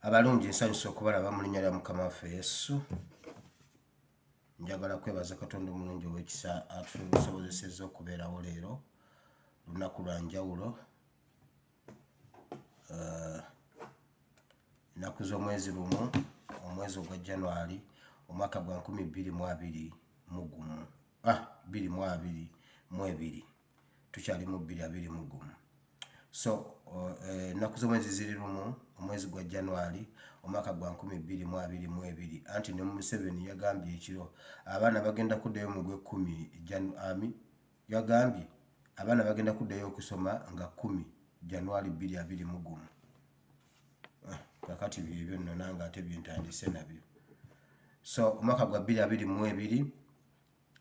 Abalungi nsanyusa okubalaba mu linnya lya Mukama waffe Yesu. Njagala kwebaza Katonda omulungi ow'ekisa atusobozesezza okubeerawo leero lunaku lwa njawulo, ennaku z'omwezi lumu, omwezi ogwa January omwaka gwa 2022 tukyali mu 2021. So ennaku z'omwezi ziri lumu omwezi gwa January omwaka gwa 2022 anti ne Museveni yagambye ekiro abaana bagenda kuddayo mu gwe 10 yagambye abaana bagenda kuddayo okusoma nga 10 January 2021. Kakati byebyo nno nange ate byentandise nabyo. So omwaka gwa 2022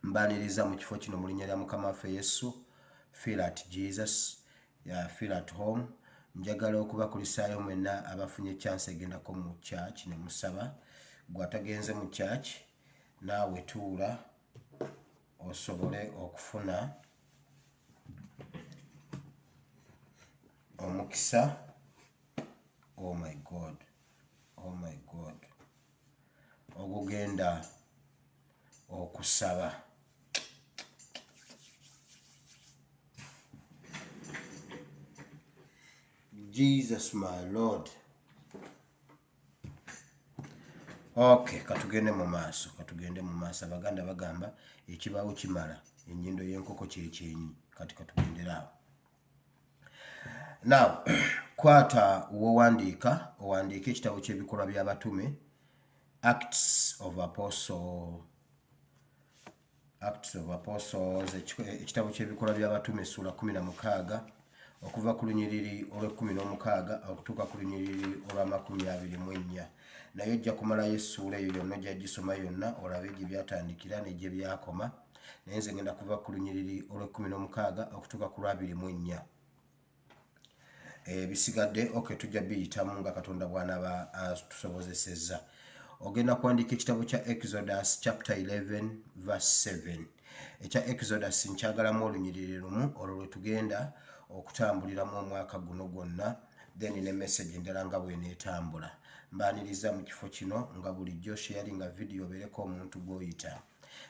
mbaniriza mu kifo kino mu linnya lya Mukama waffe Yesu. Feel at Jesus, feel at home. Njagala okubakulisaayo mwenna abafunye chance egendako mu church ne musaba. Gwatagenze mu church naawe tuula osobole okufuna omukisa. Oh my God, ogugenda okusaba. Jesus my Lord. Okay, katugende mu maaso. Abaganda bagamba ekibaawo kimala ennyindo y'enkoko kyekyenyi. Kati katugendera awo. Now, kwata owandiika ekitabo ky'ebikolwa by'abatume, Acts of Apostles, ekitabo ky'ebikolwa by'abatume ssuula 16 okuva ku lunyiriri olw'16 okutuuka ku lunyiriri olw'24. Naye ojja kumalayo essuula eyo yonna, ojja gisoma yonna olabe gye byatandikira ne gye byakoma. Naye nze ngenda kuva ku lunyiriri olw'16 okutuuka ku lw'24. Bisigadde tujja biyitamu nga Katonda bw'anaaba atusobozesezza. Ogenda kuwandiika ekitabo kya Exodus chapter 11 verse 7. Ekya Exodus nkyagalamu olunyiriri lumu olwo lwe tugenda okutambuliramu omwaka guno gwonna, then ne message endala nga bw'eneetambula. Mbaaniriza mu kifo kino nga bulijjo sharinga video obeereko omuntu gw'oyita.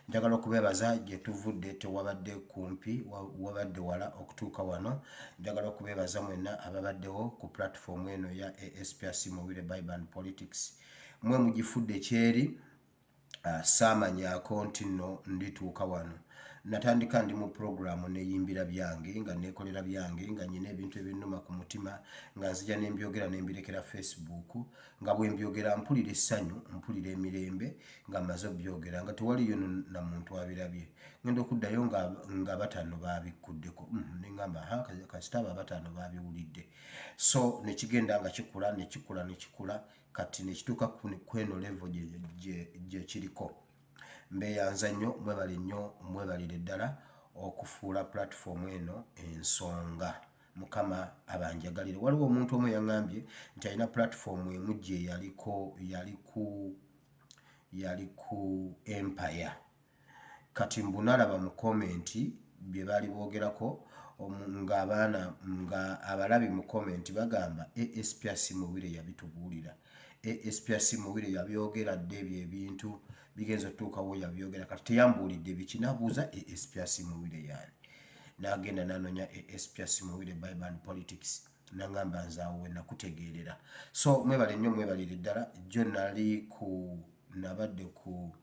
Njagala okubeebaza gye tuvudde, tewabadde kumpi, wabadde wala okutuuka wano. Njagala okubeebaza mwenna ababaddewo ku platform eno ya ASPRC Mubire Bible and Politics. Mwe mugifudde ekyeri, saamanyaako nti nno ndituuka wano. Natandika ndi mu programu neeyimbira byange, nga neekolera byange, nga nyina ebintu ebinnuma ku mutima, nga nzija ne mbyogera ne mbirekera Facebook, nga bwe mbyogera mpulira essanyu, mpulira emirembe, nga mmaze obyogera nga tewaliyo na muntu abirabye. Ngenda okuddayo nga batano baabikuddeko. Ne ngamba kasita abo batano baabiwulidde. So ne kigenda nga kikula ne kikula kati ne kituuka ku eno level gye kiriko. Mbeeyanza nnyo, mwebale nnyo, mwebalire ddala okufuula platform eno ensonga. Mukama abanjagalire. Waliwo omuntu omu yaŋŋambye nti alina platform emu gye yali ku Empire. Kati mbunalaba mu komenti bye baali boogerako nga abalabi mu komenti bagamba ASPRC Mubire yabitubuulira. ASPRC Mubire yabyogera dde ebyo ebintu bigenza otuukawo yabyogera, kati teyambuulidde biki. Nabuuza ASPRC Mubire yaani, n'agenda n'anoonya ASPRC Mubire Bible and Politics, n'aŋŋamba nze awo we nakutegeerera. So mwebale nnyo, mwebalire ddala. Jjo nabadde ku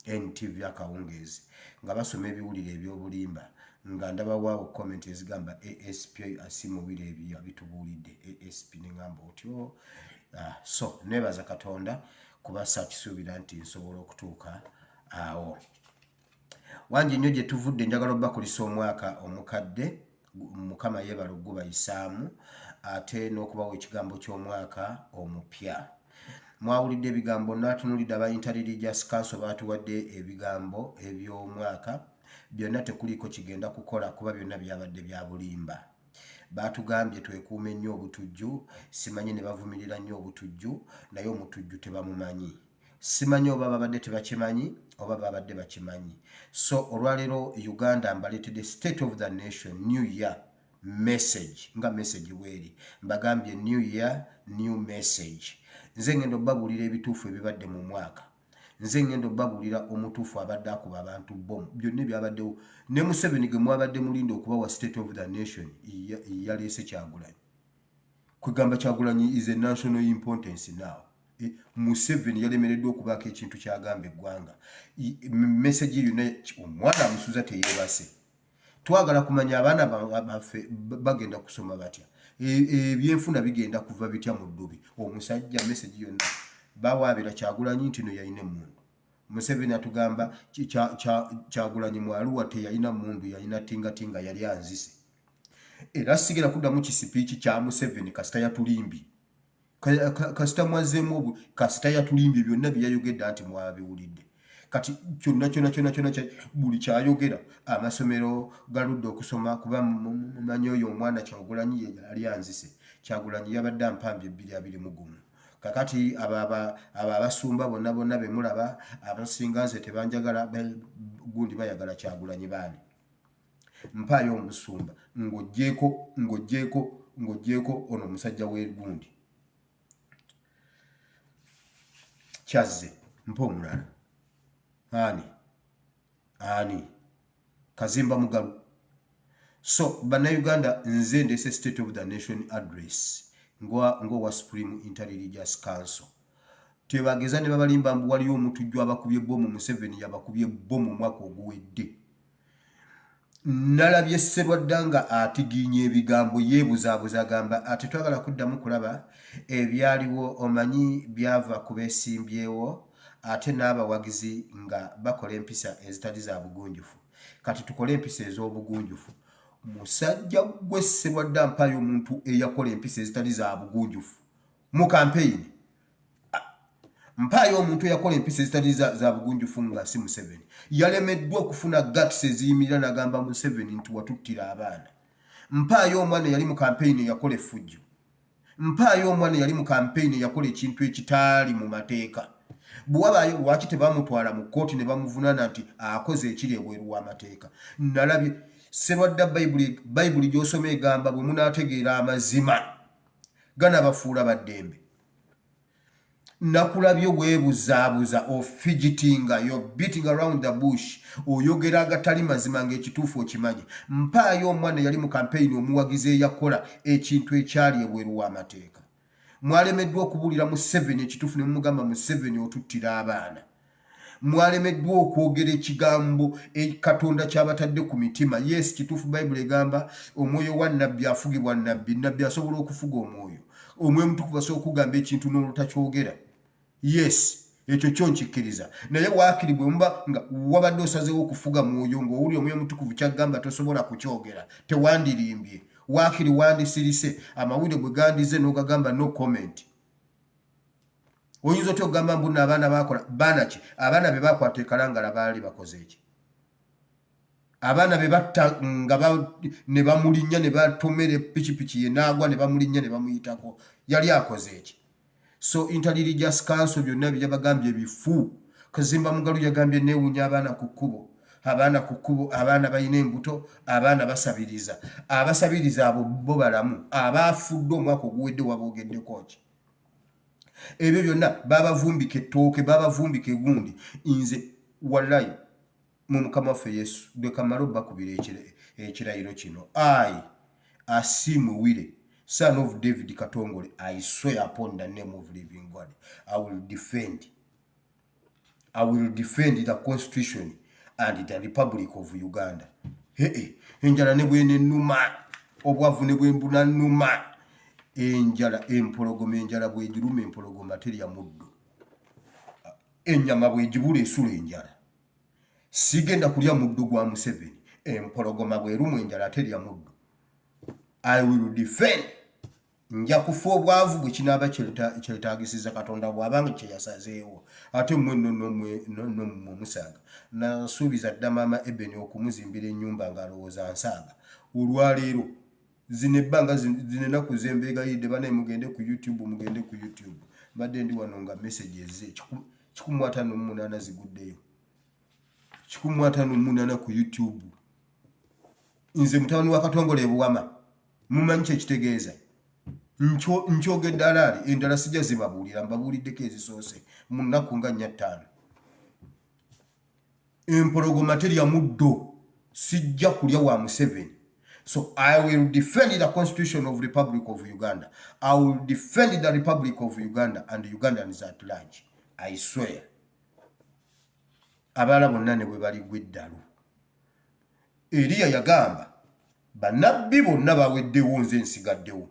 NTV akawungeezi nga basoma ebiwulire eby'obulimba, nga ndabawaawo comment ezigamba ASPRC Mubire ebyo yabitubuulidde. ASP ne ŋŋamba otyo. So nebaza Katonda kuba saakisuubira nti nsobola okutuuka awo. Wangi nnyo gye tuvudde, njagala obbakulisa omwaka omukadde. Mukama yeebala ogubayisaamu ate n'okubawa ekigambo ky'omwaka omupya. Mwawulidde ebigambo, n'atunulidde aba Interreligious Council baatuwadde ebigambo eby'omwaka. Byonna tekuliko kigenda kukola kuba byonna byabadde bya bulimba. Baatugambye twekuume nnyo obutujju. Simanyi ne bavumirira nnyo obutujju, naye omutujju tebamumanyi. Simanyi oba babadde tebakimanyi oba babadde bakimanyi. So olwaleero Uganda mbaleetedde State of the Nation New Year message, nga message bweri. Mbagambye New Year, new message. nze ngendo babulira ebituufu ebibadde mu mwaka nze ngendo babulira omutuufu abadde akuba abantu bomu byonna byabaddewo ne Museveni ge mwabadde mulinda okubawa state of the nation yaleese Kyagulanyi kwegamba Kyagulanyi is a national importance now. Museveni yalemereddwa okubaako ekintu kyagamba eggwanga message yonna omwana amusuza teyeebase twagala kumanya abaana baffe bagenda kusoma batya ebyenfuna bigenda kuva bitya mu ddubi omusajja message yonna bawaabira Kyagulanyi nti no yayina emmundu Museveni atugamba Kyagulanyi mwaluwa teyayina mmundu yayina tingatinga yali anzise era sigera kuddamu kisipiiki kya Museveni kasita yatulimbi kasita mwazeemu kasita yatulimbi byonna byayogedde anti mwabiwulidde kati kyonna buli kyayogera amasomero galudde okusoma kuba mumanyi oyo omwana Kyagulanyi yali anzise Kyagulanyi yabadde ampambye 221 kakati abasumba bonna bemulaba abasinga nze tebanjagala gundi bayagala Kyagulanyi baani mpaayo omusumba ng'oggyeko ono omusajja w'egundi kyazze mpa omulala ani Kazimba Mugalu. So bannayuganda nze ndeese state of the nation address ng'owa Supreme Interreligious Council tebageza ne babalimba mbu waliyo omutujju abakubye bbomu Museveni yabakubye bbomu mwaka oguwedde nalabye Sserwadda atiginya ebigambo yeebuzaabuza agamba ate twagala kuddamu kulaba ebyaliwo omanyi byava ku beesimbyewo ate n'abawagizi nga bakola empisa ezitali za bugunjufu kati tukole empisa ez'obugunjufu musajja gwe Sserwadda mpaayo omuntu eyakola empisa ezitali za bugunjufu mu kampeyini mpaayo omuntu eyakola empisa ezitali za bugunjufu nga si Museveni yalemeddwa okufuna guts eziyimirira n'agamba Museveni nti watuttira abaana mpaayo omwana yali mu kampeyini eyakola effujjo mpaayo omwana yali mu kampeyini eyakola ekintu ekitaali mu mateeka bw'abaayo lwaki tebamutwala mu kkooti ne bamuvunaana nti akoze ekiri ebweru w'amateeka nalabye Sserwadda bayibuli gy'osoma egamba bwe munaategeera amazima ganabafuula baddembe nakulabye weebuzaabuza ofidgetinga you're beating around the bush oyogera agatali mazima ng'ekituufu okimanyi mpaayo omwana yali mu kampeyini omuwagizi eyakola ekintu ekyali ebweru w'amateeka mwalemeddwa okubuulira Museveni ekituufu ne mumugamba Museveni otuttira abaana mwalemeddwa okwogera ekigambo Katonda ky'abatadde ku mitima yes kituufu bayibuli egamba omwoyo wa nnabbi afugibwa nnabbi asobola okufuga omwoyo omutukuvu asobola okugamba ekintu n'olutakyogera yes ekyo kyo nkikkiriza naye waakiri bwe muba nga wabadde osazeewo okufuga mwoyo ng'owulira omwoyo omutukuvu kyagamba tosobola kukyogera tewandirimbye waakiri wandisirise amawulire bwe gandize n'ogagamba no comment oyinza otya okugamba mbu n'abaana bakola baana ki abaana be bakwata ekalangala baali bakoze eki abaana be batta nga ne bamulinnya ne batomera pikipiki ye n'agwa ne bamulinnya ne bamuyitako yali akoze eki so Interreligious Council byonna byabagambye bifu Kazimba Mugalu yagambye neewunya abaana ku kkubo abaana balina embuto abaana basabiriza abasabiriza abo bo balamu abaafudde omwaka oguwedde waboogeddeko ki ebyo byonna babavumbika ettooke babavumbika egundi nze wallahi mu Mukama waffe Yesu lwekamala obbakubira ekirayiro kino Asimuwire son of David Katongole I swear upon the name of living God I will defend the constitution and the Republic of Uganda enjala ne bwene nnuma obwavu ne bwembuna nnuma enjala empologoma enjala bwegiruma empologoma terya muddo ennyama bwegibula esula enjala sigenda kulya muddo gwa Museveni empologoma bweruma enjala terya muddo I will defend nja kufa obwavu bwe kinaaba kyetaagisiza Katonda bw'abanga kye yasazeewo ate mmwe nno omusaaga nasuubiza dda maama Ebeni okumuzimbira ennyumba ng'alowooza nsaaga olwaleero zino ebbanga zino ennaku zembeegayidde banaye mugende ku YouTube mbadde ndi wano nga message ezze 158 ziguddeyo 158 ku YouTube nze mutabani wa Katongole Buwama mumanyi kye kitegeeza nkyogedde alaali endala sijja zibabuulira mbabuuliddeko ezisoose mu nnaku nga 4-5. Empologoma terya muddo, sijja kulya wa Museveni. So I will defend the Constitution of the Republic of Uganda. I will defend the Republic of Uganda and the Ugandans at large. I swear. Abala bonna ne bwe bali gweddalu. Eriya yagamba bannabbi bonna baweddewo nze nsigaddewo.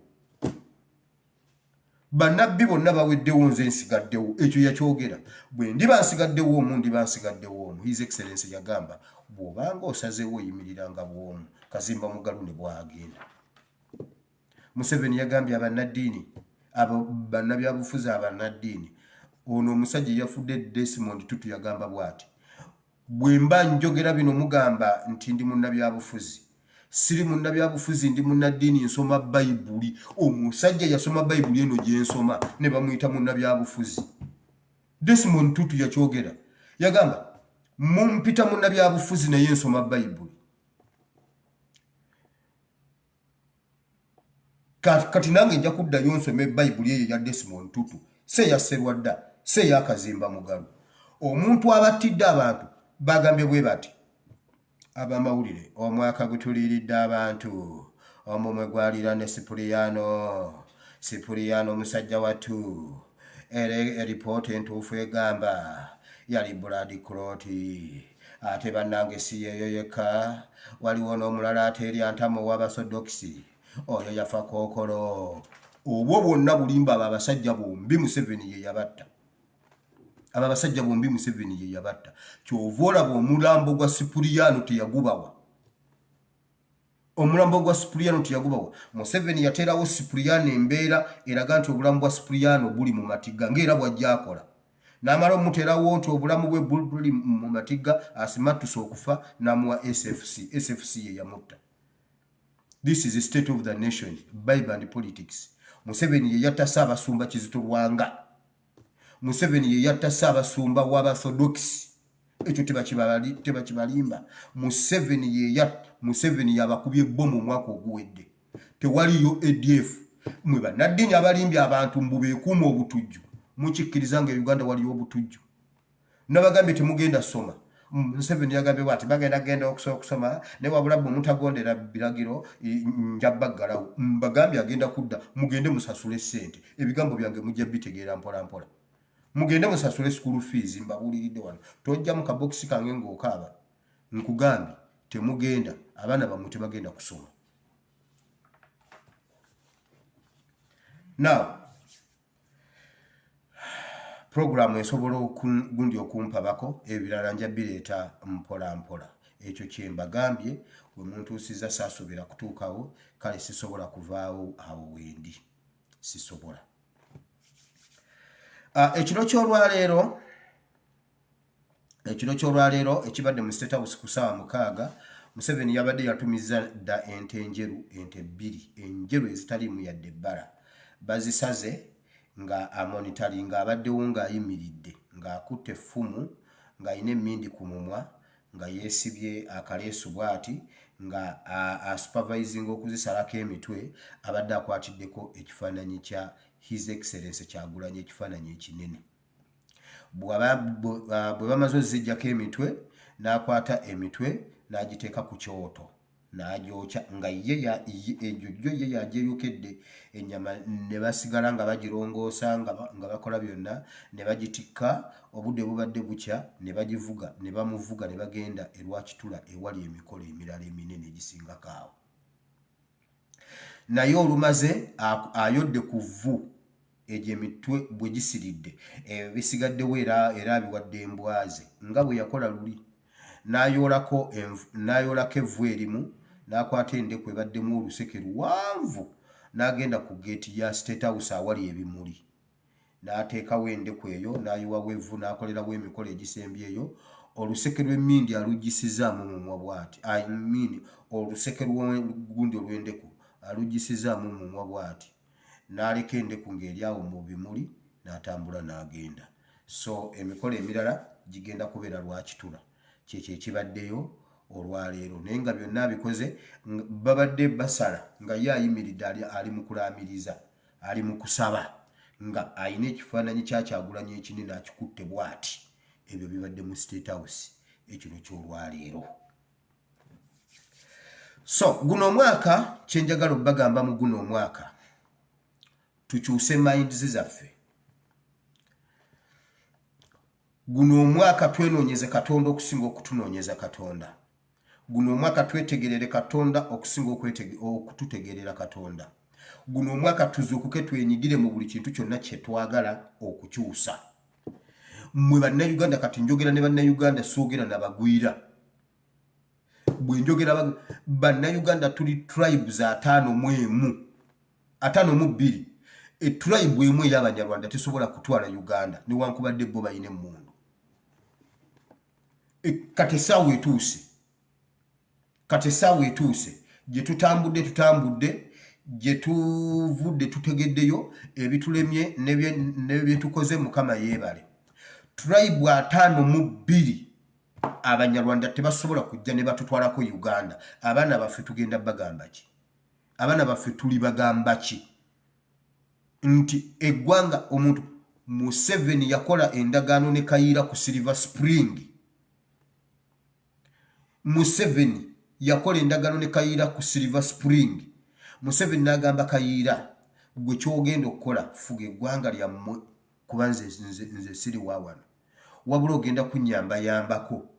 Bannabbi bonna baweddewo nze nsigaddewo. Ekyo yakyogera. Bwe ndiba nsigaddewo omu ndiba nsigaddewo omu. His Excellency yagamba bw'obanga osazeewo oyimiriranga bw'omu. Kazimba Mugalu ne bwagenda. Museveni yagambye abannaddiini bannabyabufuzi abannaddiini. Ono omusajja yafudde Desmond Tutu yagamba bw'ati. Bwe mba njogera bino mugamba nti ndi munnabyabufuzi. Siri munnabyabufuzi ndi munnaddiini nsoma Bayibuli. Omusajja yasoma Bayibuli eno gye nsoma ne bamuyita munnabyabufuzi. Desmond Tutu yakyogera. Yagamba mumpita munnabyabufuzi naye nsoma Bayibuli. Kati nange nja kuddayo nsome Bayibuli eyo ya Desmond Tutu. Se ya Sserwadda, se ya Kazimba Mugalu. Omuntu abattidde abantu bagambye bwe bati. Abamawulire omwaka gutuliridde abantu. Omumwe gwalira ne Sipuliyano musajja wattu. Eripoota entuufu egamba yali Blood Clot. Ate bannange si yeeyo yekka. Waliwo n'omulala ate eri Antamo w'Abasodokisi. Oyo yafa Kookolo. Obwo bwonna bulimba abasajja bombi Museveni ye yabatta. Abasajja bombi Museveni ye yabatta. Kyova olaba omulambo gwa Sipuliyano teyagubawa. Omulambo gwa Sipuliyano teyagubawa. Museveni yateerawo Sipuliyano embeera eraga nti obulamu bwa Sipuliyano buli mu matigga ng'era bw'ajja akola. N'amala omuteerawo nti obulamu bwe buli mu matigga asimattuse okufa n'amuwa SFC. SFC ye yamutta. This is the state of the nation, Bible and politics. Museveni ye yatta Ssaabasumba Kizito Lwanga. Museveni ye yatta Ssaabasumba w'Abathodokisi. Ekyo tebakibalimba. Museveni ye yatta. Museveni yabakubye ebbomu omwaka oguwedde. Tewaliyo ADF. Mwe bannaddiini abalimbye abantu mbu beekuuma obutujju. Mukikkiriza nga Uganda waliyo obutujju. Nabagambye temugenda soma. Museveni yagambye bw'ati bagenda okusoma ne wabula bwe mutagondera biragiro nja baggalawo. Mbagambye agenda kudda mugende musasule ssente. Ebigambo byange mujja bitegeera mpola mpola. Mugende musasule school fees mbabuuliridde wano. Tojja mu kabokisi kange ng'okaaba. Nkugambye temugenda abaana bammwe tebagenda kusoma. Now program esobola gundi okumpabako ebirala nja bireeta mpola mpola. Ekyo kye mbagambye bwe muntuusiza saasubira kutuukawo kale sisobola kuvaawo awo wendi. Sisobola. Ekiro ky'olwaleero ekibadde mu State House ku ssaawa 6 Museveni yabadde yatumiza dda ente enjeru, ente 2 enjeru ezitaliimu yadde ebbala. Bazisaze nga amonitaringa abaddewo ng'ayimiridde ng'akutte effumu ng'ayina emmindi ku mumwa nga yeesibye akaleesu bw'ati nga asupervisinga okuzisalako emitwe abadde akwatiddeko ekifaananyi kya His Excellency Kyagulanyi ekifaananyi ekinene. Bwe bamaze ozijjako emitwe n'akwata emitwe n'agiteeka ku kyoto n'agyokya nga ejjojjo ye yagyeyokedde ennyama ne basigala nga bagirongoosa nga bakola byonna ne bagitikka. Obudde bubadde bukya ne bagivuga ne bamuvuga ne bagenda Rwakitula ewali emikolo emirala eminene egisingako awo. Naye olumaze ayodde ku vvu egyo emitwe bwe gisiridde bisigaddewo era abiwadde embwaze nga bwe yakola luli. N'ayoolako evvu erimu n'akwata endeku ebaddemu oluseke luwanvu n'agenda ku geeti ya State House awali ebimuli. N'ateekawo endeku eyo n'ayiwawo evvu n'akolerawo emikolo egisembyeyo. Oluseke lw'emmindi aluggisizaamu mumwa bw'ati. Oluseke gundi olw'endeku aluggisizaamu mumwa bw'ati. N'aleka endeku ng'eri awo mu bimuli n'atambula n'agenda. So emikolo emirala gigenda kubeera Lwakitula. Kyekyo ekibaddeyo olwaleero naye nga byonna abikoze babadde basala nga ye ayimiridde ali mu kulaamiriza ali mu kusaba nga ayina ekifaananyi kya Kyagulanyi ekinene akikutte bw'ati. Ebyo bibadde mu State House ekiro ky'olwaleero. So guno omwaka kyenjagala obbagamba mu guno omwaka tukyuse minds zaffe. Guno omwaka twenoonyeze Katonda okusinga okutunoonyeza Katonda. Guno omwaka twetegerere Katonda okusinga okututegerera Katonda. Guno omwaka tuzuukuke twenyigire mu buli kintu kyonna kye twagala okukyusa. Mmwe bannayuganda kati njogera ne bannayuganda soogera nabagwira. Bwe njogera bannayuganda tuli tribes 52. Tribe emu ey'Abanyarwanda tesobola kutwala Uganda newankubadde bo bayina emmundu. Kati essaawa etuuse gye tutambudde gye tuvudde tutegeddeyo ebitulemye nebye tukoze Mukama yeebale. Tribe 52 Abanyarwanda tebasobola kujja ne batutwalako Uganda. Abaana baffe tugenda bagamba ki? Abaana baffe tuli bagamba ki? Nti eggwanga omuntu Museveni yakola endagaano ne Kayiira ku Silver Spring. Museveni yakola endagaano ne Kayiira ku Silver Spring. Museveni n'agamba Kayiira, gwe kyogenda okukola fuga eggwanga lyammwe kuba nze siri waawano. Wabula ogenda kunnyambayambako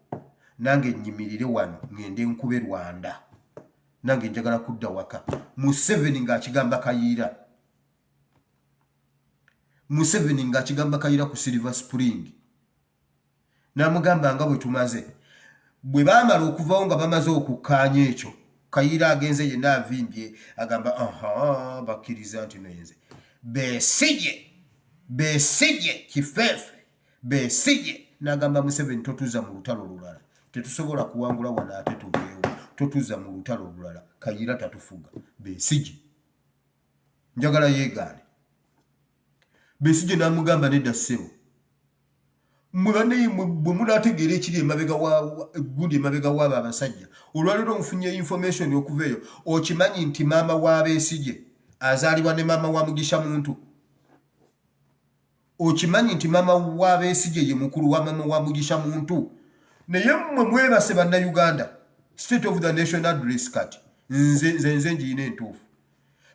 nange nnyimirire wano ngende nkube Rwanda. Nange njagala kudda waka. Museveni ng'akigamba Kayiira. Museveni ng'akigamba Kayiira ku Silver Spring. N'amugamba nga bwe tumaze. Bwe baamala okuvaho nga bamaze okukkaanya ekyo, Kayiira agenze yenna avimbye agamba bakkiriza nti noyenze. Besigye kifeefe. Besigye n'agamba Museveni totuza mu lutalo lulala. Tetusobola kuwangula wano ate tuveewo. Totuza mu lutalo lulala. Kayiira tatufuga. Besigye. Njagala yeegaane. Besigye n'amugamba nedda ssebo. Bwe munaategeera ekiri gundi emabega w'abo abasajja. Olwaleero nfunye information okuveeyo. Okimanyi nti maama wa Besigye azaalibwa ne maama wa Mugisha Muntu. Okimanyi nti maama wa Besigye ye mukulu wa maama wa Mugisha Muntu. Naye mmwe mwebase bannayuganda. State of the Nation address kati. Nze njiyina entuufu.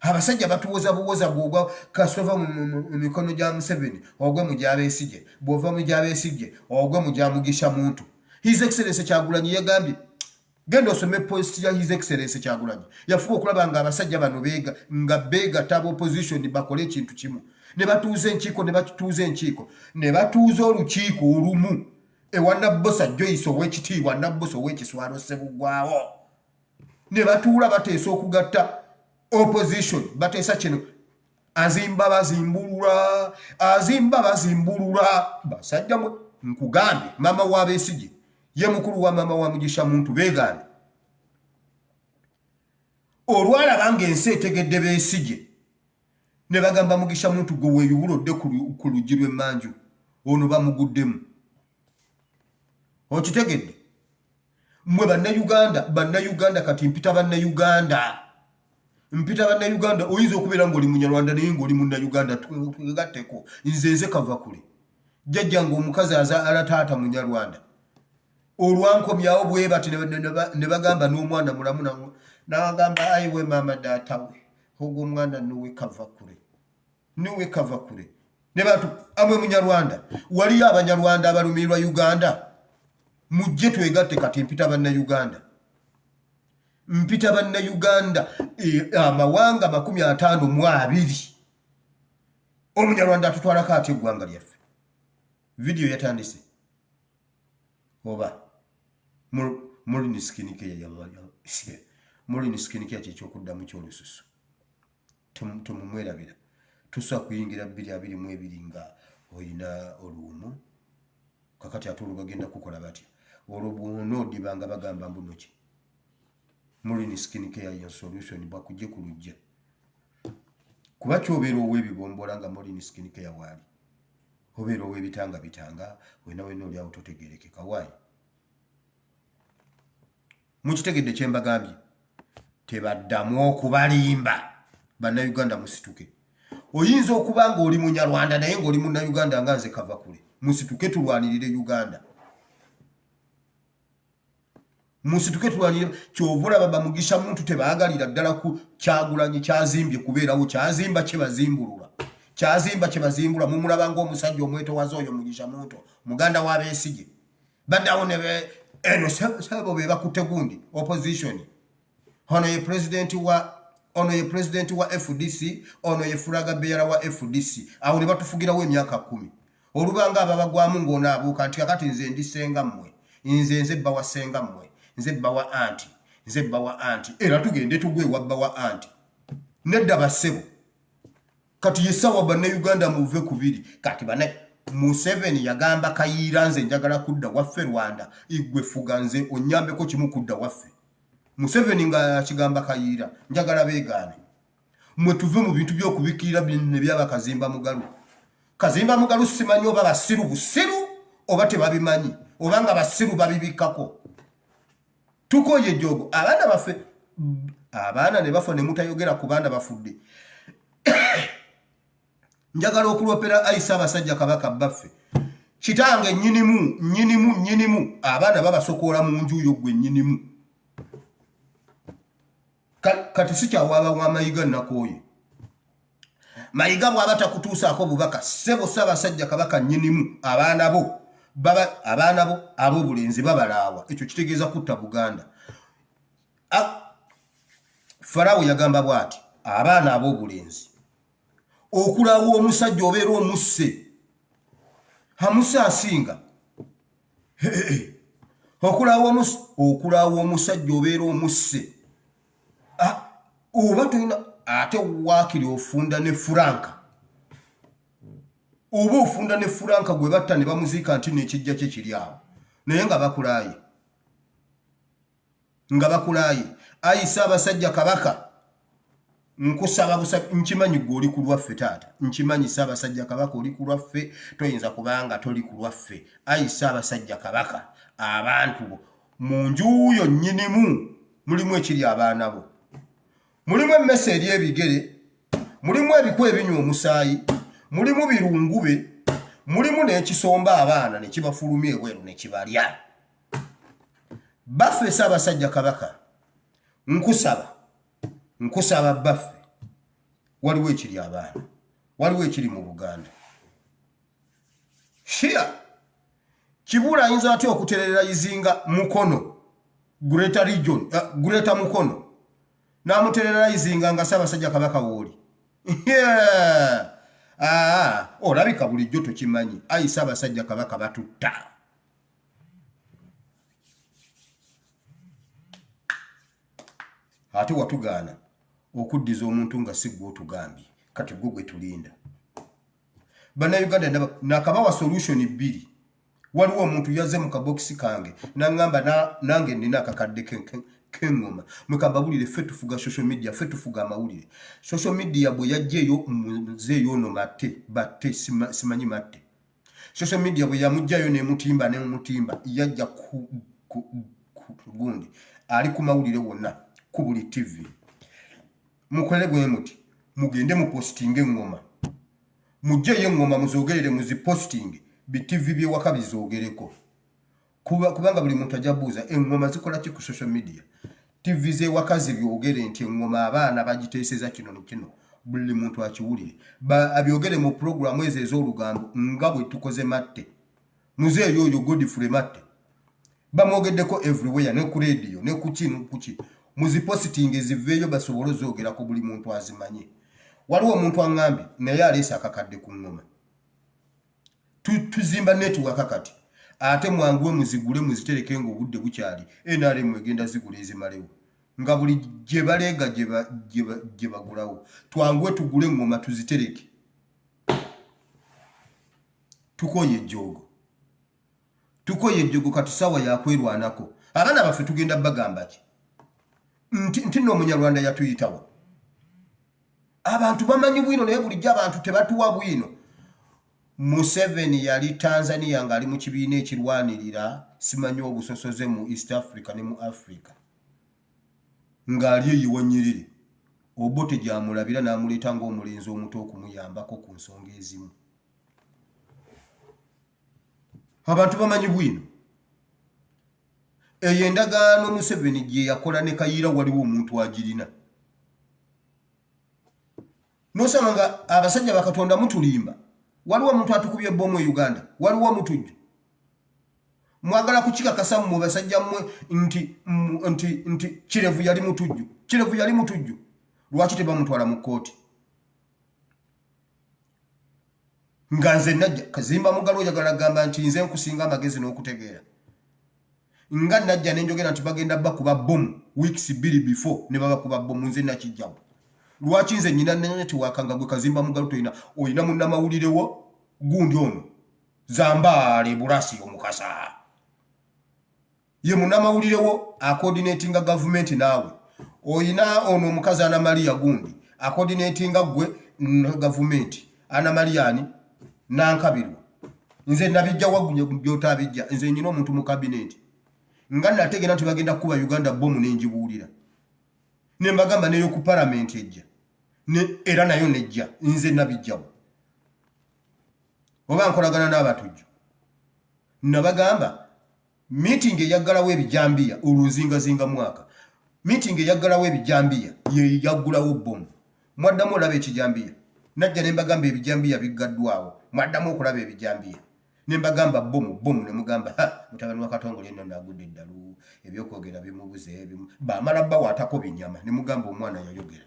Abasajja batuwoza buwoza bw'ogwa kasova mu mikono gya Museveni ogwe mu gya Besigye. Bw'ova mu gya Besigye ogwe mu gya Mugisha Muntu. His Excellency Kyagulanyi yagambye genda osome post ya His Excellency Kyagulanyi. Yafuba okulaba nga abasajja bano beegatta opposition bakole ekintu kimu. Ne batuuza enkiiko ne batuuza olukiiko olumu ewa Nabbosa Joyce ow'ekitiibwa Nabbosa ow'ekiswalo Ssebuggwawo. Ne batuula bateesa okugatta opposition bateesa kino azimba bazimbulula basajja mwe nkugambye maama wa Besigye ye mukulu wa maama wa Mugisha Muntu beegaane. Olwalaba ng'ensi etegedde Besigye ne bagamba Mugisha Muntu gwe weeyubulodde ku luggi lw'emmanju ono bamuguddemu. Okitegedde? Mmwe bannayuganda kati mpita bannayuganda. Oyinza okubeera ng'oli Munyarwanda naye ng'oli Munnayuganda tugatteko. Nze kava kule. Jjajja ng'omukazi azaala taata Munyarwanda. Olwankomyawo bwe bati ne bagamba n'omwana mulamu n'agamba ayiwe maama daata we ogwo omwana nuwe kava kule. Ne bantu amwe Munyarwanda waliyo Abanyarwanda abalumirwa Uganda. Mujje twegatte kati mpita bannayuganda. Amawanga 52 Omunyarwanda atutwalako ati eggwanga lyaffe. Video yatandise oba Maureen Skinike ky'ekyokuddamu ky'olususu. Tumumwerabira. Tusobola kuyingira 222 nga olina oluwumu. Kakati ate olwo bagenda kukola batya. Olwo bw'onoodibanga bagamba mbuno ki. Maureen Skinike ya solution bakujje ku lujja. Kuba kyobeera ow'ebibombola nga Maureen Skinike yawaali. Obeera ow'ebitanga wena oli awo totegeerekeka waayi. Mukitegedde kye mbagambye. Tebaddamu okubalimba. Bannayuganda musituke. oyinza okubanga oli munyarwanda naye ng'oli munnayuganda nga nze kava kule. Musituke tulwanirire Uganda. Musituke tulwanirire. Kyovula baba Mugisha muntu tebaagalira ddala ku Kyagulanyi kyazimbye kubeerawo, kyazimba kye bazimbulula. Kyazimba kye bazimbula mumulaba ng'omusajja omwetowaze oyo Mugisha muntu muganda wa Besigye. Baddawo ne eno sabo be bakutte gundi opposition. Ono ye president wa FDC, ono ye Furaga Beyara wa FDC. Awo ne batufugirawo emyaka 10. Olubanga ababagwamu ng'onaabuuka nti kakati nze ndisenga mmwe. Nze bba wa senga mmwe. Nze bba wa anti. Nze bba wa anti. Era tugende tugwe wa bba wa anti. Nedda basebo. Kati yesawa banne Uganda muve kubiri. Kati banne Museveni yagamba Kayiira nze njagala kudda waffe Rwanda. Igwe fuga nze onyambeko kimu kudda waffe. Museveni nga kigamba Kayiira njagala beegaane. Mwe tuve mu bintu by'okubikira ne byaba Kazimba Mugalu. Kazimba Mugalu simanyi oba basiru busiru oba tebabimanyi oba nga basiru babibikako. Tukoye jogo abaana baffe abaana ne bafa ne mutayogera ku baana bafudde. Njagala okulopera Aisha Basajja Kabaka baffe. Kitange nyinimu abaana babasokoola mu nju yo gwe nyinimu. Kati sikyawaaba wa Mayiga nakooye. Mayiga bw'abata kutuusaako bubaka sebo Ssaabasajja Kabaka nyinimu abaana bo ab'obulenzi babalaawa. Ekyo kitegeeza kutta Buganda. Farawo yagamba bw'ati abaana ab'obulenzi okulaawa omusajja obeera omusse amusse asinga. Okulaawa omusajja obeera omusse oba tulina ate waakiri ofunda ne Franka. Oba ofunda ne Franka gwe batta ne bamuziika nti n'ekijja kye kiri awo naye nga bakulaaye. Ayi Ssaabasajja Kabaka nkusaba nkimanyi gwe oli ku lwaffe taata. Nkimanyi Ssaabasajja Kabaka oli ku lwaffe toyinza kubanga toli ku lwaffe. Ayi Ssaabasajja Kabaka abantu bo mu nju yo nnyinimu mulimu ekiri abaana bo. Mulimu emmese eri ebigere, mulimu ebikwa ebinywa omusaayi, mulimu birungube, mulimu n'ekisomba abaana ne kibafulumya ebweru ne kibalya. Baffe Ssaabasajja Kabaka nkusaba baffe waliwo ekiri abaana, waliwo ekiri mu Buganda. Shia Kibula ayinza atya okuterera Izinga Mukono Greater Region, Greater Mukono namuterera Izinga nga Ssaabasajja Kabaka wooli. Olabika bulijjo tokimanyi. Ayi Ssaabasajja Kabaka batutta. Ate watugaana okuddiza omuntu nga si gwe otugambye kati gwe gwe tulinda. Bannayuganda nakabawa solution 2. Waliwo omuntu yazze mu kabokisi kange n'angamba nange nina akakadde k'engoma mwekababulire ffe tufuga social media, ffe tufuga amawulire. Social media bwe yajjeeyo muzeeyo ono batte simanyi matte. Social media bwe yamugjayo n'emutimba yajja gundi ali ku mawulire wonna ku buli TV. Mukole bwe muti mugende mu posting engoma, mujjeyo engoma muzogerere muziposting BTV bye waka bizogereko. Kubanga buli muntu ajabuuza engoma zikola ki ku social media. TV ze wakazi byogere nti engoma abaana bagiteeseza kino n'kino buli muntu akiwulire. Abyogere mu program ezo ez'olugambo nga bwe tukoze matte. Muzeeyo oyo Godfrey Matte bamwogeddeko everywhere ne ku radio ne ku kuki muziposting eziveeyo basobole zoogera ku buli muntu azimanye. Waliwo omuntu angambye naye aleese akakadde ku ngoma. Tuzimba network kati ate mwanguwe muzigule muzitereke ng'obudde bukyali. NRM egenda zigula ezimalewo nga buli gye baleega gye bagulawo. Twanguwe tugule engoma tuzitereke. Tukoye ejjogo kati sawa yakwerwanako. Abaana baffe tugenda bagamba ki? Nti nno Omunyarwanda yatuyitawo. Abantu bamanyi bwino naye bulijjo abantu tebatuwa bwino. Museveni yali Tanzania nga ali mu kibiina ekirwanirira simanyi obusosoze mu East Africa ne mu Africa. Nga ali eyiwa Nyiriri. Obote gy'amulabira n'amuleeta ng'omulenzi omuto okumuyambako ku nsonga ezimu. Abantu bamanyi bwino. Eyo endagaano Museveni gye yakola ne Kayiira waliwo omuntu agirina. Nosanga nga abasajja bakatonda mutulimba. Waliwo omuntu atukubye ebbomu e Uganda. Waliwo omutujju. Mwagala kukikakasa mu basajja mmwe nti Kirevu yali mutujju. Kirevu yali mutujju. Lwaki tebamutwala mu kkooti? Nga nze najja Kazimba Mugalu oyagala gamba nti nze nkusinga amagezi n'okutegeera. Nga najja nenjogera nti bagenda bakuba bbomu weeks 2 before ne babakuba bbomu nze nakijjawo. Lwaki nze nyina netiwaka nga gwe Kazimba Mugalu toyina oyina munnamawulire wo gundi ono Zambaale Bulasi omukasa. Ye munnamawulire wo coordinatinga government naawe. Oyina ono omukazi Ana Maria gundi coordinatinga gwe government. Ana Mariani Nankabirwa. Nze nabijja wagunye byota abijja. Nze nyina omuntu mu cabinet. Nga nategera nti bagenda kuba Uganda bomu nenjibuulira. Ne mbagamba neyo ku parliament ejja. Ne era nayo nejja. Nze nabijjawo. Oba nkolagana n'abatujju. Nabagamba meeting eyaggalawo ebijambiya olunzingazinga mwaka. Meeting eyaggalawo ebijambiya ye yaggulawo bomu. Mwaddamu olaba ekijambiya. Najja ne mbagamba ebijambiya biggaddwawo. Mwaddamu okulaba ebijambiya. Ne mbagamba bomu ne mugamba mutabani wa Katongole nno nagudde eddalu ebyokwogera bimubuze ebimu. Bamala bawatako binyama ne mugamba omwana yayogera.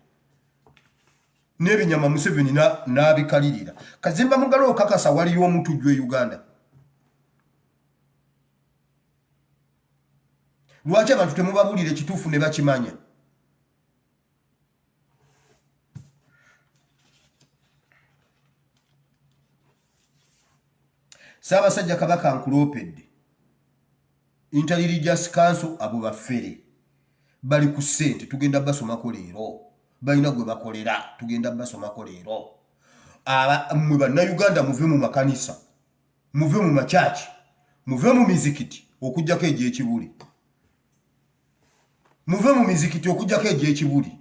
N'ebinyama Museveni n'abikalirira. Kazimba Mugalu okakasa waliyo omutujju e Uganda. Lwaki abantu temubabulira ekituufu ne bakimanya? Ssaabasajja Kabaka nkuloopedde. Intelligence Council abo baffere. Bali ku ssente tugenda basomako leero. Balina gwe bakolera tugenda basomako leero. Mmwe bannayuganda muve mu makanisa. Muve mu machachi. Muve mu mizikiti okujjako egy'ekibuli. Muve mu mizikiti okujjako egy'ekibuli.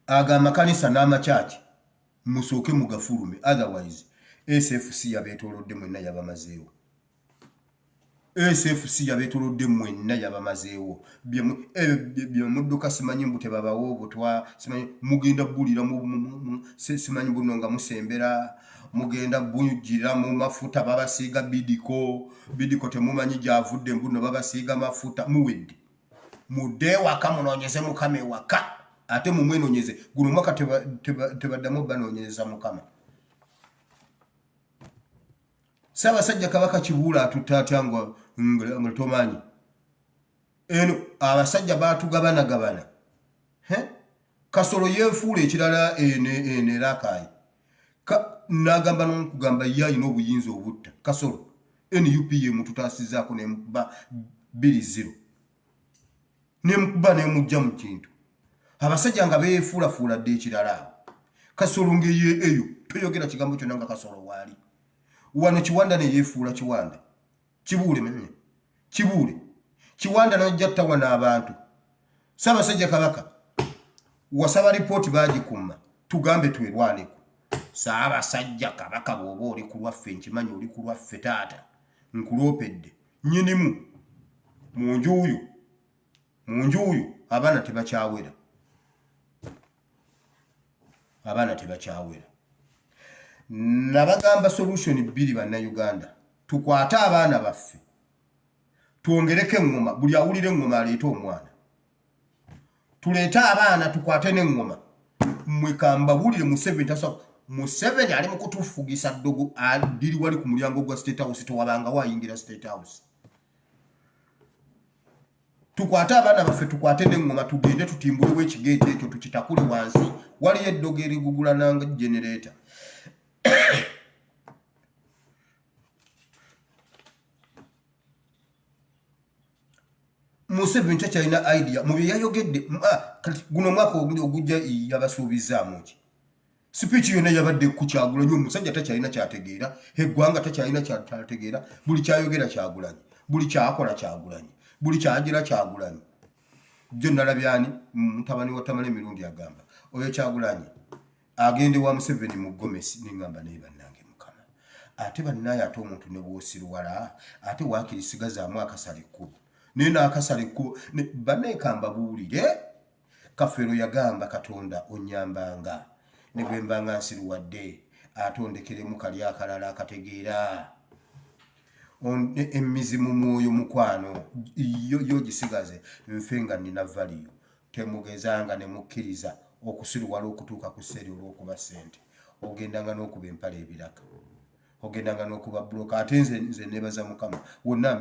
Aga makanisa n'amachachi musooke mugafulume, otherwise SFC yabeetolodde mwenna yabamazeewo. SFC yabeetolodde mwenna yabamazeewo. Byemudduka simanyi mbu tebabawo obutwa simanyi mugenda bulira simanyi buno nga musembera mugenda bujjira mu mafuta babasiiga bidiko temumanyi gyavudde mbuno babasiiga mafuta muwedde. Mudde waka munoonyeze Mukama ewaka. Ate mumwenonyeze guno mwaka tebaddamu banoonyeza Mukama. Ssaabasajja Kabaka Kibuula atuttatya nga tomanyi. Eno abasajja baatugabana. Kasolo yeefuula ekirala ene Rakai. N'agamba n'okugamba ye alina obuyinza obutta. Kasolo NUPM tutaasizzaako nemukuba 2-0. Nemukuba nemujja mu kintu. Abasajja nga beefuulafuula dde ekirala awo. Kasolo ngeye eyo toyogera kigambo kyonna nga Kasolo waali. Wano Kiwanda ne yeefuula Kiwanda. Kibuule menye. Kiwanda n'ajja ttawana abantu. Ssaabasajja Kabaka wasaba lipooti baagikuma tugambe twerwaneko. Ssaabasajja Kabaka bw'oba oli ku lwaffe nkimanyi oli ku lwaffe taata. Nkuloopedde. Nnyinimu. Mu njuuyo abaana tebakyawera. Nabagamba solution 2 bannayuganda. Tukwate abaana baffe. Twongereko engoma buli awulira engoma aleeta omwana. Tuleete abaana tukwate n'engoma. Mwekamba bulire Museveni ali mu kutufugisa ddogo adiri wali ku mulyango gwa State House tewabanga wayingira State House. Tukwate abaana baffe tukwate n'engoma tugende tutimbulewo ekigeeti ekyo tukitakule wansi. Waliyo eddogo erigugula nanga generator. Museveni takyalina idea mu bye yayogedde. Guno mwaka ogujja yabasuubizaamu ki? Speech yonna yabadde ku Kyagulanyi omusajja takyalina kyategeera eggwanga takyalina kyategeera buli kyayogera Kyagulanyi buli kyakola Kyagulanyi buli kyagira Kyagulanyi jjo nalabyani mutabani wa Tamale Mirundi agamba oyo Kyagulanyi agende wa Museveni mu Gomesi ningamba naye bannange Mukama ate bannaye ate omuntu ne bwosirwala ate waakirisigazaamu akasale ekkubo naye n'akasale ekkubo bannaye kamba buwulire Kafeero yagamba Katonda onnyambanga ne bwe mbanga nsiruwadde atondekeremu kali akalala akategeera emizimu mwoyo mukwano yo gisigaze nfe nga nina valiyo temugezanga ne mukkiriza okusiruwala okutuuka ku ssere olw'okuba ssente ogendanga n'okuba empala ebiraka ogendanga n'okuba buloka ate nze nebaza Mukama wonna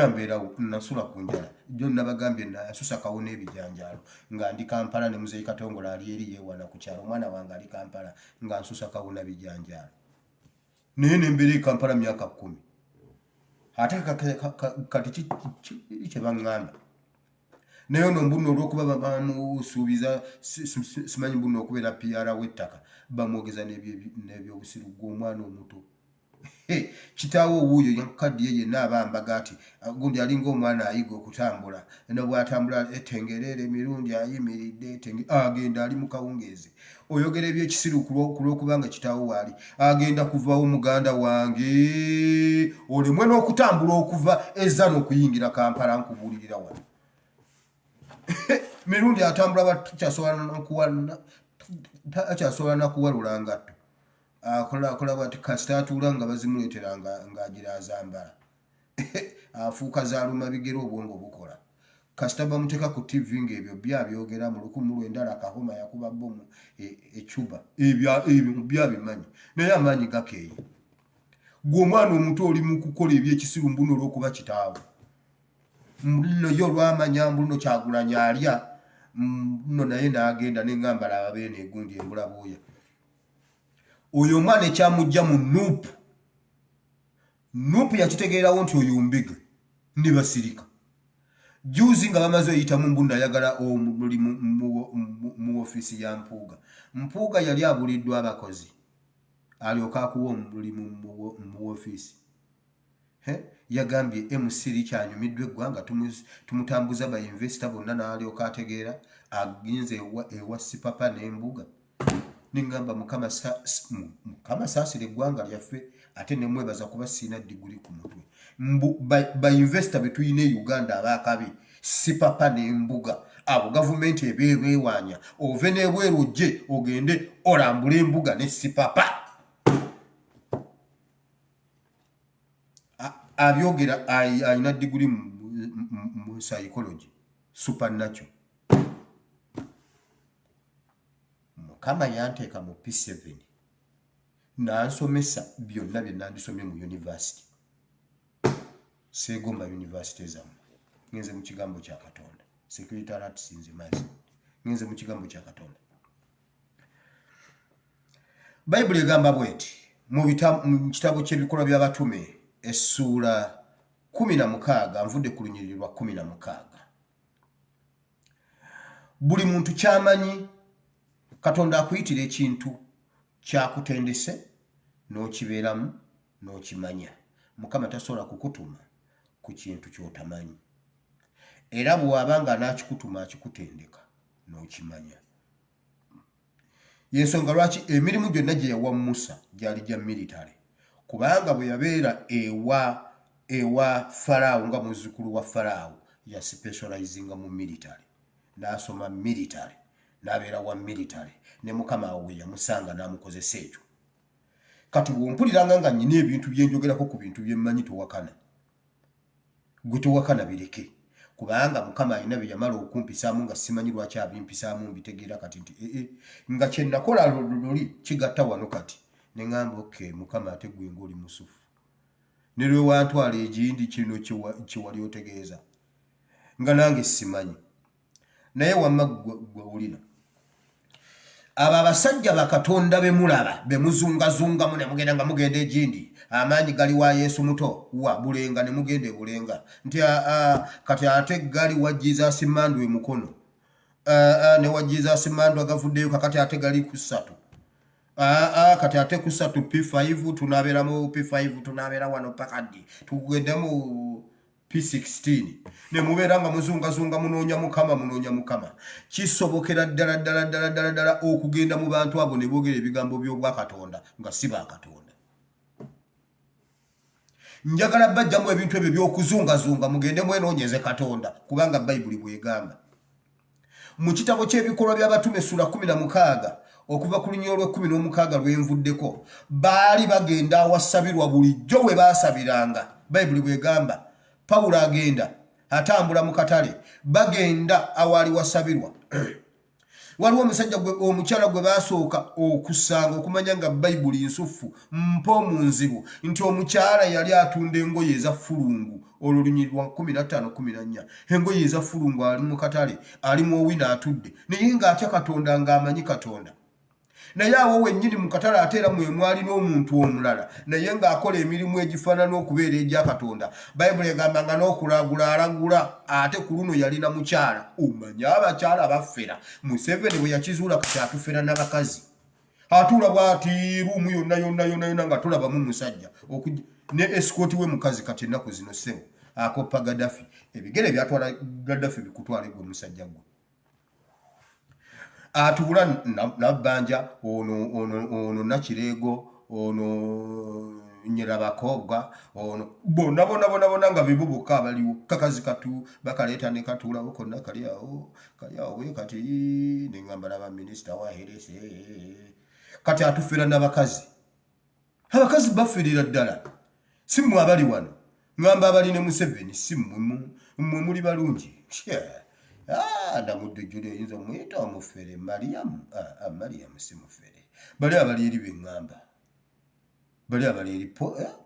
mbeerawo nasula ku njala jjo nabagambye nasusa kawona ebijanjaalo nga ndi Kampala ne Muzeeyi Katongola ali eri yeewana ku kyalo omwana wange ali Kampala nga nsusa kawona bijanjaalo naye nembeera e Kampala myaka 10 ate kati kye baŋŋamba naye ono mbuno olw'okuba bamusuubiza simanyi mbuno okubeera PR w'ettaka bamwogeza n'ebyobusiru gw'omwana omuto kitaawo wuuyo yankaddiye yenna abambaga ati gundi alinga omwana ayiga okutambula ne bw'atambula etengerere emirundi ayimiridde agenda ali mu kawungeezi oyogera ebyekisiru kulw'okubanga kitaawo waali agenda kuvawo muganda wange olemwe n'okutambula okuva ezza n'okuyingira Kampala nkubuulirira wano mirundi atambula bakyasobola nakuwalula ngatto akola bwati kasita atuula nga bazimuleetera ng'agira azambala afuuka zaaluma bigere obwongo bukola kasita bamuteeka ku TV ng'ebyo byabyogera mu 1900 Kahoma yakuba bbomu ecuba ebyo byabimanyi naye amaanyi gakeeyi gwe omwana omuto oli mu kukola ebyekisiru mbuno olw'okuba kitaawo nno yo olwamanya mbuno Kyagulanyi alya nno naye n'agenda n'engambala ababeene egundi embulabooya oyo omwana ekyamujja mu nuupu yakitegeerawo nti oyo mbige ne basirika juuzi nga bamaze oyitamu mbuno ayagala omulimu mu ofiisi ya Mpuuga yali abuliddwa abakozi alyoka akuwa omulimu mu ofiisi yagambye MC kyanyumiddwa eggwanga tumutambuza bayinvesita bonna n'alyoka ategeera agenze ewa Sipapa n'Embuga ningamba Mukama saasira eggwanga lyaffe ate nemwebaza kuba siina diguli ku mutwe bayinvesita betuyina e Uganda abaakabi Sipapa n'Embuga abo gavumenti ebeewaanya ove n'ebweru ojje ogende olambula Embuga ne Sipapa abyogera ayina diguli mu psychology supernatural Mukama yanteeka mu P7 nansomesa byonna bye nandisomye mu university Seegomba university zammwe ngenze mu kigambo kya Katonda secretariat sinze mazi ngenze mu kigambo kya Katonda Bayibuli egamba bweti mu kitabo ky'ebikolwa by'abatume essuula 16 nvudde ku lunyiriri lwa 16 buli muntu kyamanyi Katonda akuyitira ekintu kyakutendese n'okibeeramu n'okimanya Mukama tasobola kukutuma ku kintu ky'otamanyi era bw'abanga n'akikutuma akikutendeka n'okimanya yensonga lwaki emirimu gyonna gye yawa Musa gyali gya military kubanga bwe yabeera ewa Faraawo nga muzzukulu wa Faraawo ya specializinga mu military n'asoma military n'abeera wa military ne Mukama awo yamusanga n'amukozesa ekyo kati bw'ompuliranga nga nnyina ebintu bye njogerako ku bintu bye mmanyi towakana gwe towakana bireke kubanga Mukama alina bye yamala okumpisaamu nga simanyi lwaki abimpisaamu mbitegeera kati nti nga kye nakola luli kigatta wano kati ne ngamba okay Mukama ate gwe ng'oli musufu ne lwe wantwala egindi kino kye wali otegeeza nga nange simanyi naye wamma gwewulira abo abasajja bakatonda bemulaba bemuzungazungamu ne mugenda nga mugenda egindi amaanyi gali wa Yesu muto wa bulenga ne mugenda bulenga nti kati ate gali wa Jesus Mandu emukono ne wa Jesus Mando agavuddeyo kakati ate gali ku 3 kati ate ku 3 P5 tunabeera mu P5 tunabeera wano pakaddi tugende mu P16 ne mubeera nga muzungazunga munoonya mukama kisobokera ddala okugenda mu bantu abo ne boogera ebigambo by'obwa Katonda nga si ba Katonda. Njagala bajjamu ebintu ebyo by'okuzungazunga mugende mwenoonyeze Katonda kubanga Bayibuli bwegamba mu kitabo ky'ebikolwa by'abatume sura 16 okuva ku lunyiro lw'16 lwenvuddeko baali bagenda awasabirwa bulijjo we baasabiranga. Bayibuli bwegamba Pawulo agenda atambula mu katale bagenda awali wasabirwa waliwo omusajja omukyala gwe basooka okusanga okumanya nga Bayibuli nsufu mpo mu nzibu nti omukyala yali atunda engoye eza fulungu olwo lunyiri lwa 15-14 engoye eza fulungu ali mu katale ali mu owina atudde naye ng'atya Katonda ng'amanyi Katonda. Naye awo wennyini mu katale ate era mwe mwali n'omuntu omulala naye ng'akola emirimu egifaanana okubeera egya Katonda. Bayibuli egamba nga n'okulagula alagula ate ku luno yalina mukyala. Omanye abakyala baffera Museveni bwe yakizuula kati atufera n'abakazi atuula bw'ati ruumu yonna nga tulabamu musajja ne esikooti we mukazi kati ennaku zino ssebo akoppa Gaddafi ebigere byatwala Gaddafi bikutwala gwe musajja gwe atuula nabbanja ono Nakireego ono Nyirabakobwa ono bonna nga bibubuka abaliwo kakazi katu bakaleeta ne katuulawo konna kali awo bwe kati neŋŋamba n'abaminisita wa Herese kati atufera n'abakazi. Abakazi bafferera ddala si mmwe abali wano ŋŋamba abali ne Museveni si mmwe muli balungi. Ndamudde Julia oyinza omuyita omufere Mariam si mufere bali abali eri beŋŋamba bali abali eri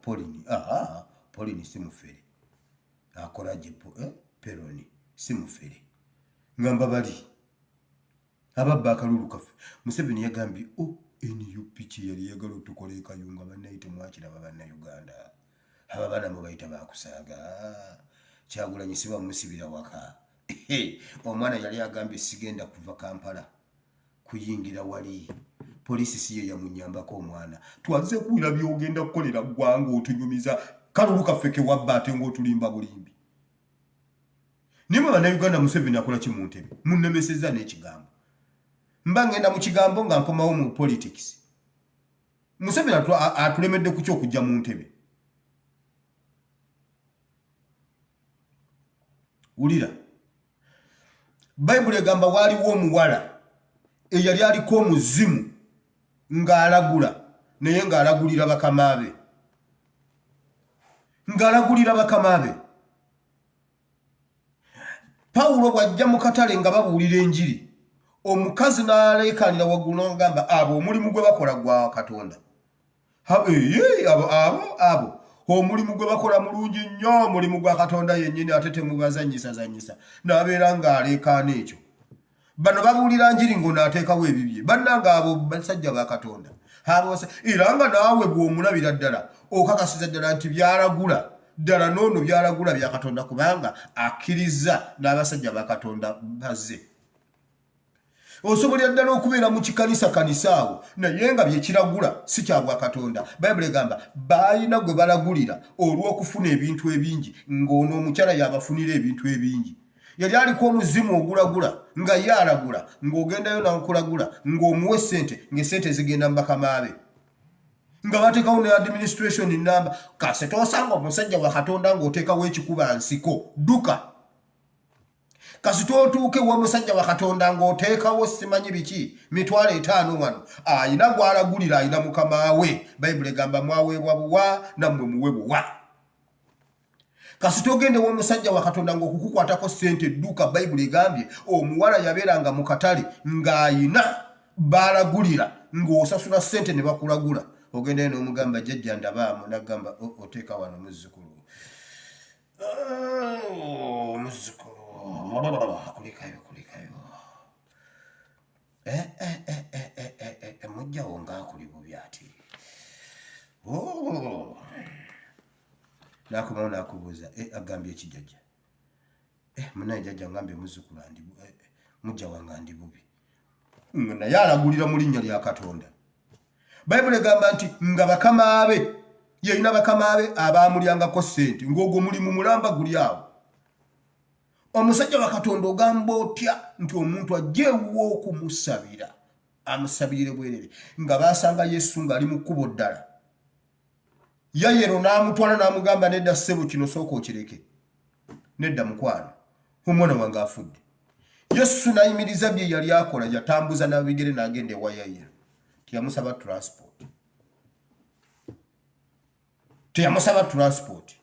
Pauline Pauline si mufere akola gye Peroni si mufere ŋŋamba bali ababba akalulu kaffe. Museveni yagambye NUP kye yali yagala otukola ekayunga bannaye temwakiraba bannayuganda aba baana mubayita bakusaaga Kyagulanyi si bamusibira waka. Omwana yali agambye sigenda kuva Kampala kuyingira wali poliisi si ye yamunyambako omwana twaze kuwira byogenda kukolera ggwanga otunyumiza kalulu kaffe ke wabba ate ng'otulimba bulimbi. Nimwe bannayuganda Museveni akola ki mu ntebe munnemesezza n'ekigambo mba ngenda mu kigambo nga nkomawo mu politics. Museveni atulemedde ku kyokujja mu ntebe. Wulira Bayibuli egamba waaliwo omuwala eyali aliko omuzimu ng'alagula naye ng'alagulira bakama be. Pawulo bw'ajja mu katale nga babuulira enjiri omukazi n'aleekaanira waggulu n'agamba abo omulimu gwe bakola gwa Katonda abo omulimu gwe bakola mulungi nnyo omulimu gwa Katonda yennyini ate temubazanyisa n'abeera ng'aleekaana ekyo. Bano babuulira njiri ng'onaateekawo ebibye bannanga abo basajja ba Katonda era nga naawe bw'omulabira ddala okakasiza ddala nti byalagula ddala n'ono byalagula bya Katonda kubanga akkiriza n'abasajja ba Katonda bazze. Osobolera ddala okubeera mu kikanisa awo naye nga byekiragula si kya bwa Katonda. Bayibuli egamba balina gwe balagulira olw'okufuna ebintu ebingi ng'ono omukyala yabafunira ebintu ebingi. Yali aliko omuzimu ogulagula nga ye alagula ng'ogendayo n'okulagula ng'omuwa essente ng'essente zigenda mu bakama be nga bateekawo ne administration namba kase tosanga omusajja wa Katonda ng'oteekawo ekikuba nsiko duka kasita otuuke w'omusajja wa Katonda ng'oteekawo simanyi biki 50 wano ayina gw'alagulira ayina mukama we. Bayibuli egamba mwaweebwa buwa nammwe muwe buwa. Kasita ogende w'omusajja wa Katonda ng'okukukwatako ssente edduuka Bayibuli egambye omuwala yabeeranga mu katale ng'ayina baalagulira ng'osasula ssente ne bakulagula. Ogendayo n'omugamba jjajja ndabaamu n'agamba oteeka wano muzzukulu kulikayo mujjawo ng'akuli bubi ati n'akomawo n'akubuuza agambye ekijjajja munaye jjajja ngambye muzzukulu mujja wanga ndi bubi naye alagulira mu linnya lya Katonda. Bayibuli egamba nti nga bakama be yalina bakama be abaamulyangako ssente ng'ogwo mulimu mulamba guli awo. Omusajja wa Katonda ogamba otya nti omuntu ajjeewo okumusabira amusabirire bwerere nga baasanga Yesu ng'ali mu kkubo ddala. Yayiro n'amutwala n'amugamba nedda ssebo kino sooka okireke. Nedda mukwano omwana wange afudde. Yesu n'ayimiriza bye yali akola yatambuza n'abigere n'agenda ewa Yayiro. Teyamusaba transport.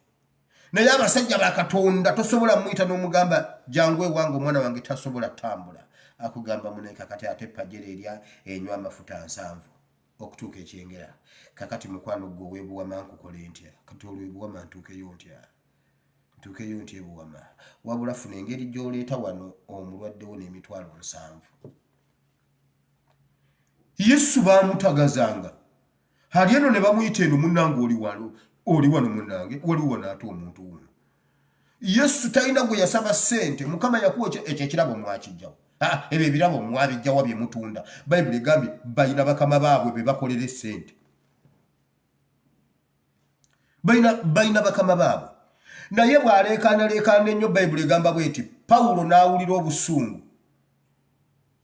Naye abasajja ba Katonda tosobola muyita n'omugamba jangu ewange omwana wange tasobola tambula. Akugamba muneka kati ate pajjere erya enywa amafuta 7 okutuuka ekyengera. Kakati mukwano gwe weebuwama nkukole ntya? Kati olwebuwama ntuukeyo ntya ebuwama? Wabula funa engeri gy'oleeta wano omulwaddewo n'emitwalo 7. Yesu baamutagazanga. Hali eno ne bamuyita eno munnange oli wano munnange waliwo n'ate omuntu wuno. Yesu talina gwe yasaba ssente. Mukama yakuwa ekyo ekirabo mwakijjawo. Ebyo ebirabo mwabijjawa bye mutunda. Bayibuli egambye balina bakama baabwe be bakolera ssente. Balina bakama baabwe. Naye bw'aleekaana ennyo Bayibuli egamba bweti Pawulo n'awulira obusungu.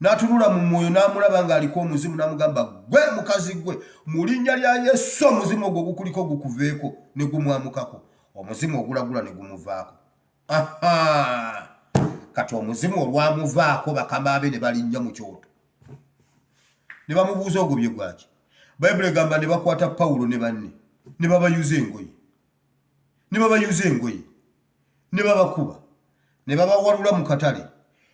N'atunula mu mwoyo n'amulaba ng'aliko omuzimu n'amugamba gwe mukazi gwe mu linnya lya Yesu omuzimu ogwo gukuliko gukuveeko ne gumwamukako. Omuzimu ogulagula ne gumuvaako. Kati omuzimu olwamuvaako bakama be ne balinnya mu kyoto. Ne bamubuuza ogwo bye gwaki. Bayibuli egamba ne bakwata Pawulo ne banne ne babayuza engoye. Ne babakuba. Ne babawalula mu katale.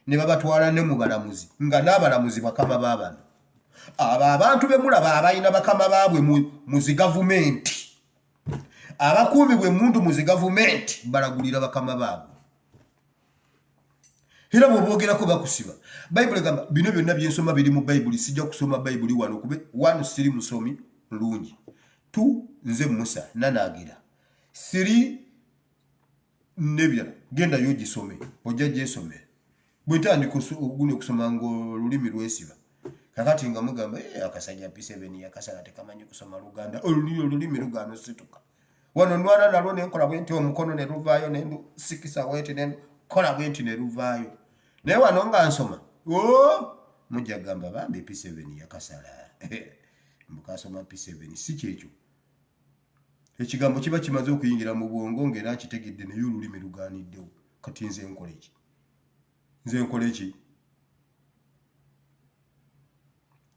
Ne babatwala ne mu balamuzi nga n'abalamuzi bakama baabano. Abo abantu be mulaba abalina bakama baabwe mu zi gavumenti. Abakuumi bwe mundu mu zi gavumenti balagulira bakama baabwe. Era bw'oboogerako bakusiba. Bayibuli egamba bino byonna bye nsoma biri mu Bayibuli. Sijja kusoma Bayibuli wano kube 1 siri musomi mulungi. 2 nze Musa nanaagira. 3 nebya genda yo gisome ojja gyesome. Bwetandika okusoma ng'olulimi lwesiba. Kakati nga mugamba akasajja P7 yakasala tekamanyi kusoma Luganda. Olulimi lugaano situka. Wano ndwana nalwo ne nkola bwenti omukono ne luvaayo ne nsikisa bwenti ne nkola bwenti ne luvaayo. Naye wano nga nsoma. Mujja gamba bambi P7 yakasala. Mbukasoma P7 si kyekyo. Ekigambo kiba kimaze okuyingira mu bwongo ng'era akitegedde naye olulimi lugaaniddewo. Kati nze nkola ki?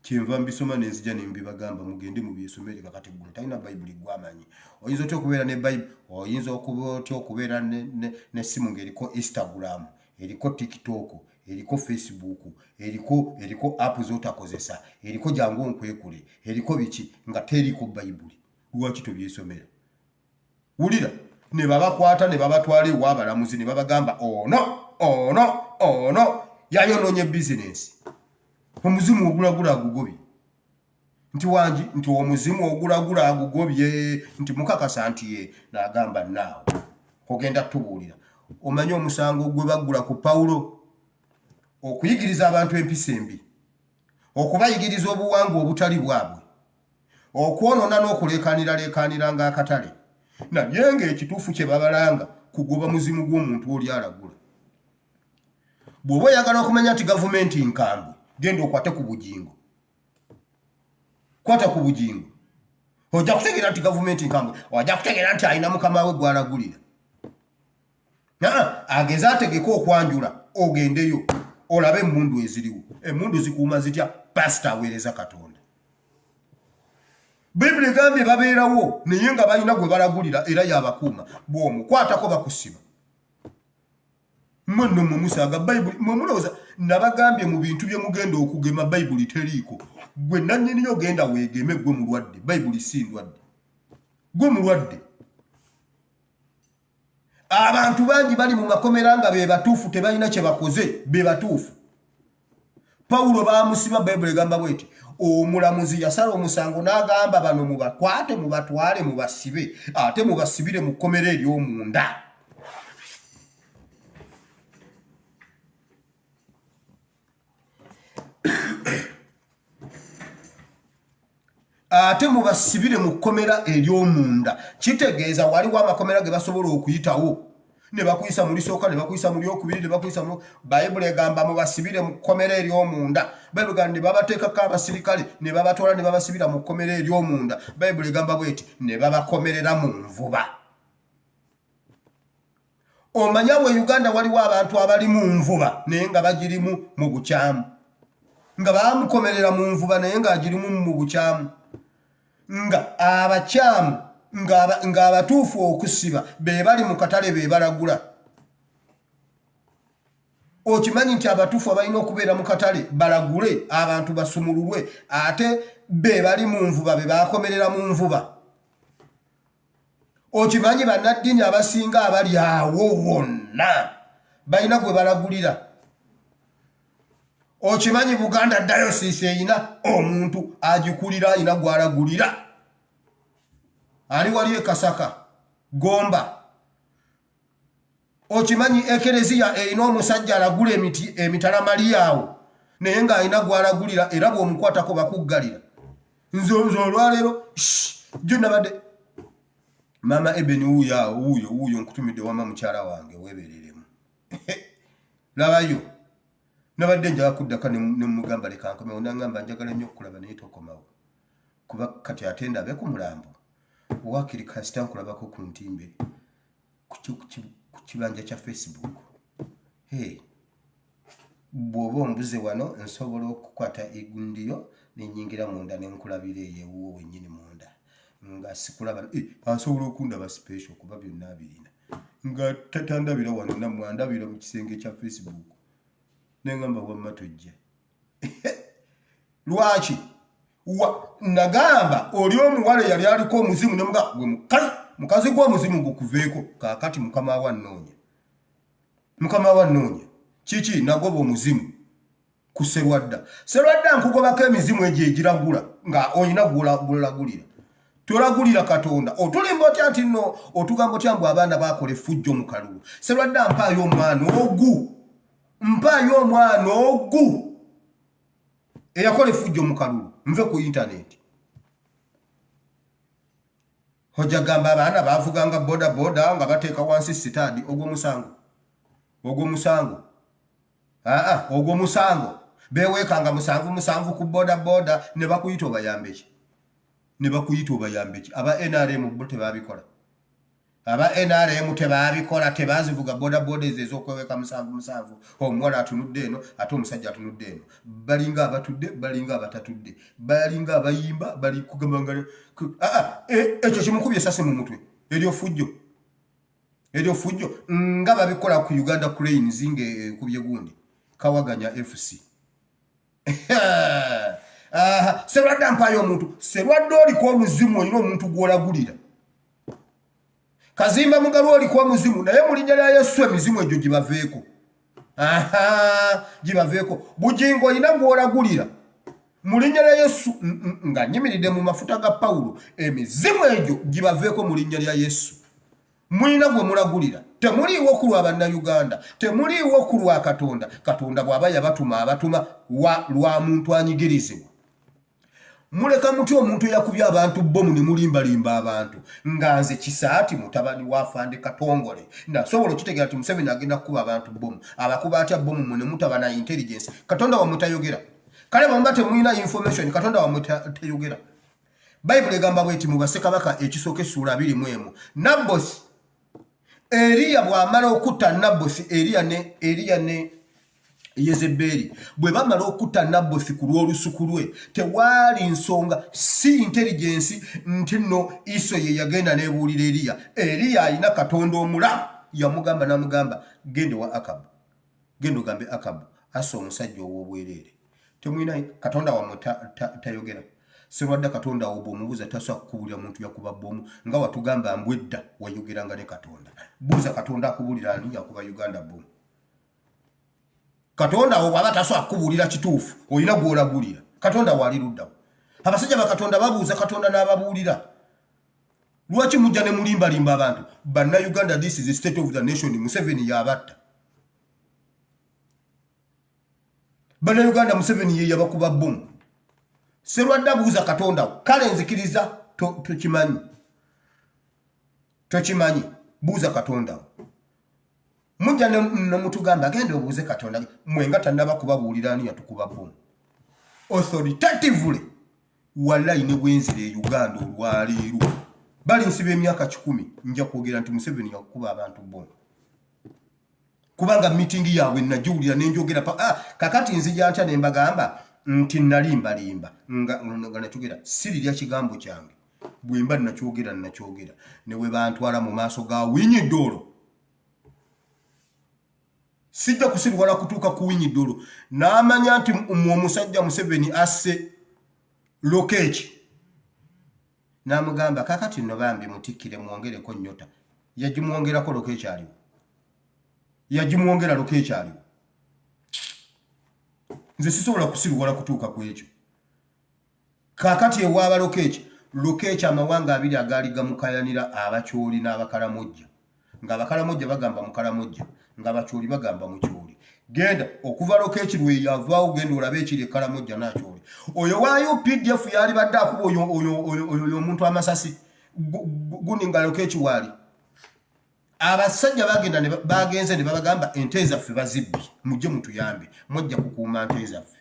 Kyenva mbisoma nenzija ne mbibagamba mugende mu byesomere kakati gwe talina Bayibuli gwamanyi. Oyinza otya okubeera ne Bayibuli, oyinza okubeera ne simu ng'eriko Instagram, eriko TikTok, eriko Facebook, eriko app z'otakozesa, eriko jangu nkwekule, eriko biki nga teriko Bayibuli. Lwaki tobyesomera? Wulira ne babakwata ne babatwala ewa abalamuzi ne babagamba ono yayonoonye bizinesi. Omuzimu ogulagula agugobye. Nti wangi nti omuzimu ogulagula agugobye nti mukakasa nti ye n'agamba naawe. Ogenda tubuulira. Omanyi omusango gwe bagula ku Pawulo okuyigiriza abantu empisa embi. Okubayigiriza obuwangwa obutali bwabwe. Okwonoona n'okuleekaanira ng'akatale. Naye ng'ekituufu kye babalanga kugoba muzimu gw'omuntu oli alagula. Bw'oba oyagala okumanya nti gavumenti nkambwe, genda okwate ku bugingo. Kwata ku bugingo. Ojja kutegeera nti gavumenti nkambwe, ojja kutegeera nti alina mukama we gw'alagulira. Ageze ategeka okwanjula, ogendeyo, olabe emmundu eziriwo. Emmundu zikuuma zitya? Pasita aweereza Katonda. Bayibuli egambye babeerawo naye nga balina gwe balagulira era yabakuuma. Bw'omukwatako bakusiba. Mwenno mumusaaga Bayibuli mulowooza nabagambye mu bintu bye mugenda okugema Bayibuli teriiko. Gwe nannyini ogenda weegeme gwe mulwadde. Bayibuli si ndwadde. Gwe mulwadde. Abantu bangi bali mu makomera nga be batuufu tebalina kye bakoze be batuufu. Pawulo baamusiba Bayibuli egamba bweti omulamuzi yasala omusango n'agamba bano mubakwate mubatwale mubasibe ate mubasibire mu kkomera ery'omunda. ate mubasibire mu kkomera ery'omunda. Kitegeeza waliwo amakomera ge basobola okuyitawo ne bakuyisa mu lisooka ne bakuyisa mu lyokubiri ne bakuyisa mu Bayibuli egamba mubasibire mu kkomera ery'omunda. Bayibuli egamba ne babateekako abasirikale ne babatwala ne babasibira mu kkomera ery'omunda. Bayibuli egamba bweti ne babakomerera mu nvuba. Omanya we Uganda waliwo abantu abali mu nvuba naye nga bagirimu mu bukyamu, nga bamukomerera mu nvuba naye nga agirimu mu bukyamu, nga abakyamu nga abatuufu okusiba be bali mu katale be balagula. Okimanyi nti abatuufu abalina okubeera mu katale balagule abantu basumululwe, ate be bali mu nvuba be bakomerera mu nvuba. Okimanyi bannaddiini abasinga abali awo wonna balina gwe balagulira. Okimanyi Buganda Diocese eyina omuntu agikulira, ayina gwalagulira. Ali wali e Kasaka Gomba. Okimanyi Ekereziya eyina omusajja alagula emitalamali awo naye nga ayina gwalagulira era bw'omukwatako bakuggalira. Nze olwaleero jjo nabadde Mama Ebeni wuyo nkutumidde wama mukyala wange webereremu. Labayo. Nabadde njala kuddaka ne mugamba leka nkome, onangamba njagala nnyo okulaba naye tokomawo. Kuba kati atenda abe ku mulambo. Wakiri kasita nkulabako ku ntimbe ku kibanja kya Facebook. Bw'oba ombuze wano nsobola okukwata egundiyo n'ennyingira munda ne nkulabira eyo wennyini munda. Nga sikulaba asobola okundaba special kuba byonna abirina. Nga tatandabira wano nammwe andabira mu kisenge kya Facebook. Nengamba wamma tojja. Lwaki? Nagamba oli omuwala yali aliko omuzimu ne mukazi gw'omuzimu gukuveeko. Kaakati mukama wa nnoonya. Mukama wa nnoonya. Kiki nagoba omuzimu ku Serwadda. Serwadda nkugobako emizimu egyo egiragula nga olina gwolagulira. Tolagulira Katonda. Otulimba otya nti nno otugamba otya mbu abaana bakola effujjo mu kalulu. Serwadda mpaayo omwana ogu. Mpaayo omwana ogu eyakola effujjo mu kalulu nve ku internet. Hojja gamba abaana bavuganga boda boda nga bateeka wansi sitadi ogw'omusango. Ogw'omusango. Ogw'omusango. Beweekanga musanvu ku boda boda ne bakuyita obayambe ki? Ne bakuyita obayambe ki? Aba NRM bo tebabikola. Aba NRM tebabikola, tebazivuga boda boda ez'okweweeka musanvu. Omuwala atunudde eno ate omusajja atunudde eno. Balinga abatudde, balinga abatatudde. Balinga abayimba, bali kugamba nga ekyo kimukubye esasi mu mutwe. Eryo fujjo. Eryo fujjo nga babikola ku Uganda Cranes ng'ekubye gundi. Kawaganya FC. Serwadda mpaayo omuntu. Serwadda oliko omuzimu olina omuntu gw'olagulira. Kazimba Mugalu oliko omuzimu naye mu linnya lya Yesu emizimu egyo gibaveeko. Gibaveeko. Bujingo olina gw'olagulira. Mu linnya lya Yesu nga nyimiridde mu mafuta ga Pawulo, emizimu egyo gibaveeko mu linnya lya Yesu. Mulina gwe mulagulira. Temuliiwo ku lwa bannayuganda, temuliiwo ku lwa Katonda. Katonda bw'aba yabatuma abatuma lwa muntu anyigirizibwa. Muleka muti omuntu yakubye abantu bomu ne mulimbalimba abantu. Nga nze Kisaati mutabani wa Fande Katongole nasobola okitegeera nti Museveni agenda kukuba abantu bomu. Abakuba atya bomu mu ne mutaba na intelligence. Katonda wamwe tayogera. Kale bw'oba temulina information, Katonda wamwe tayogera. Bayibuli egamba bweti mu Bassekabaka ekisooka essula 21. Nabosi Eriya bw'amala okutta Nabosi, Eriya ne Yezebeli bwe bamala okutta Nabosi ku lw'olusuku lwe, tewaali nsonga si intelligence nti nno Iso ye yagenda n'ebuulira Eriya. Eriya alina Katonda omulamu yamugamba n'amugamba genda wa Akabu. Genda ogambe Akabu assa omusajja ow'obwereere. Temulina Katonda wamwe tayogera. Serwadda Katonda wo bw'omubuuza tasobola kukubuulira muntu yakuba bomu nga watugamba mbwedda wayogeranga ne Katonda. Buuza Katonda akubuulira ani yakuba Uganda bomu. Katonda wo bw'aba tasobola kukubuulira kituufu olina gw'olagulira. Katonda waali luddawo. Abasajja ba Katonda babuuza Katonda n'ababuulira. Lwaki mujja ne mulimbalimba abantu? Bannayuganda, this is the state of the nation. Museveni yabatta. Bannayuganda, Museveni ye yabakuba bomu. Serwadda buuza Katonda kale nzikiriza tokimanyi buuza Katonda mujja ne mutugamba genda obuuze Katonda mwenga tannaba kubabuulira ani yatukuba bomu authoritatively wallahi ne bwenzire e Uganda olwaleero bali nsiba emyaka 10 nja kwogera nti Museveni yakuba abantu bomu kubanga meeting yaabwe nagiwulira nenjogera kakati nzija ntya ne mbagamba nti nalimbalimba nga nakyogera sirirya kigambo kyange bwemba nakyogera ne we bantwala mu maaso ga Winyiddolo sijja kusirwala kutuuka ku Winyiddolo n'amanya nti omusajja Museveni asse Lokech n'amugamba kakati nno bambi mutikkire mwongereko nnyota yagimwongerako Lokech aliwo yagimwongera Lokech aliwo nze sisobola kusirwala kutuuka ku ekyo kakati ewaaba Lokech amawanga abiri agaali gamukayanira abakyoli n'abakalamojja nga abakalamojja bagamba mukalamojja nga abakyoli bagamba mukyoli genda okuva Lokech lwe yavaawo genda olabe ekiri ekalamojja n'akyoli oyo waayo PDF yali badde akuba oyo omuntu amasasi guninga Lokech waali abasajja bagenze ne babagamba ente zaffe bazibbi mujje mutuyambe mujja kukuuma ente zaffe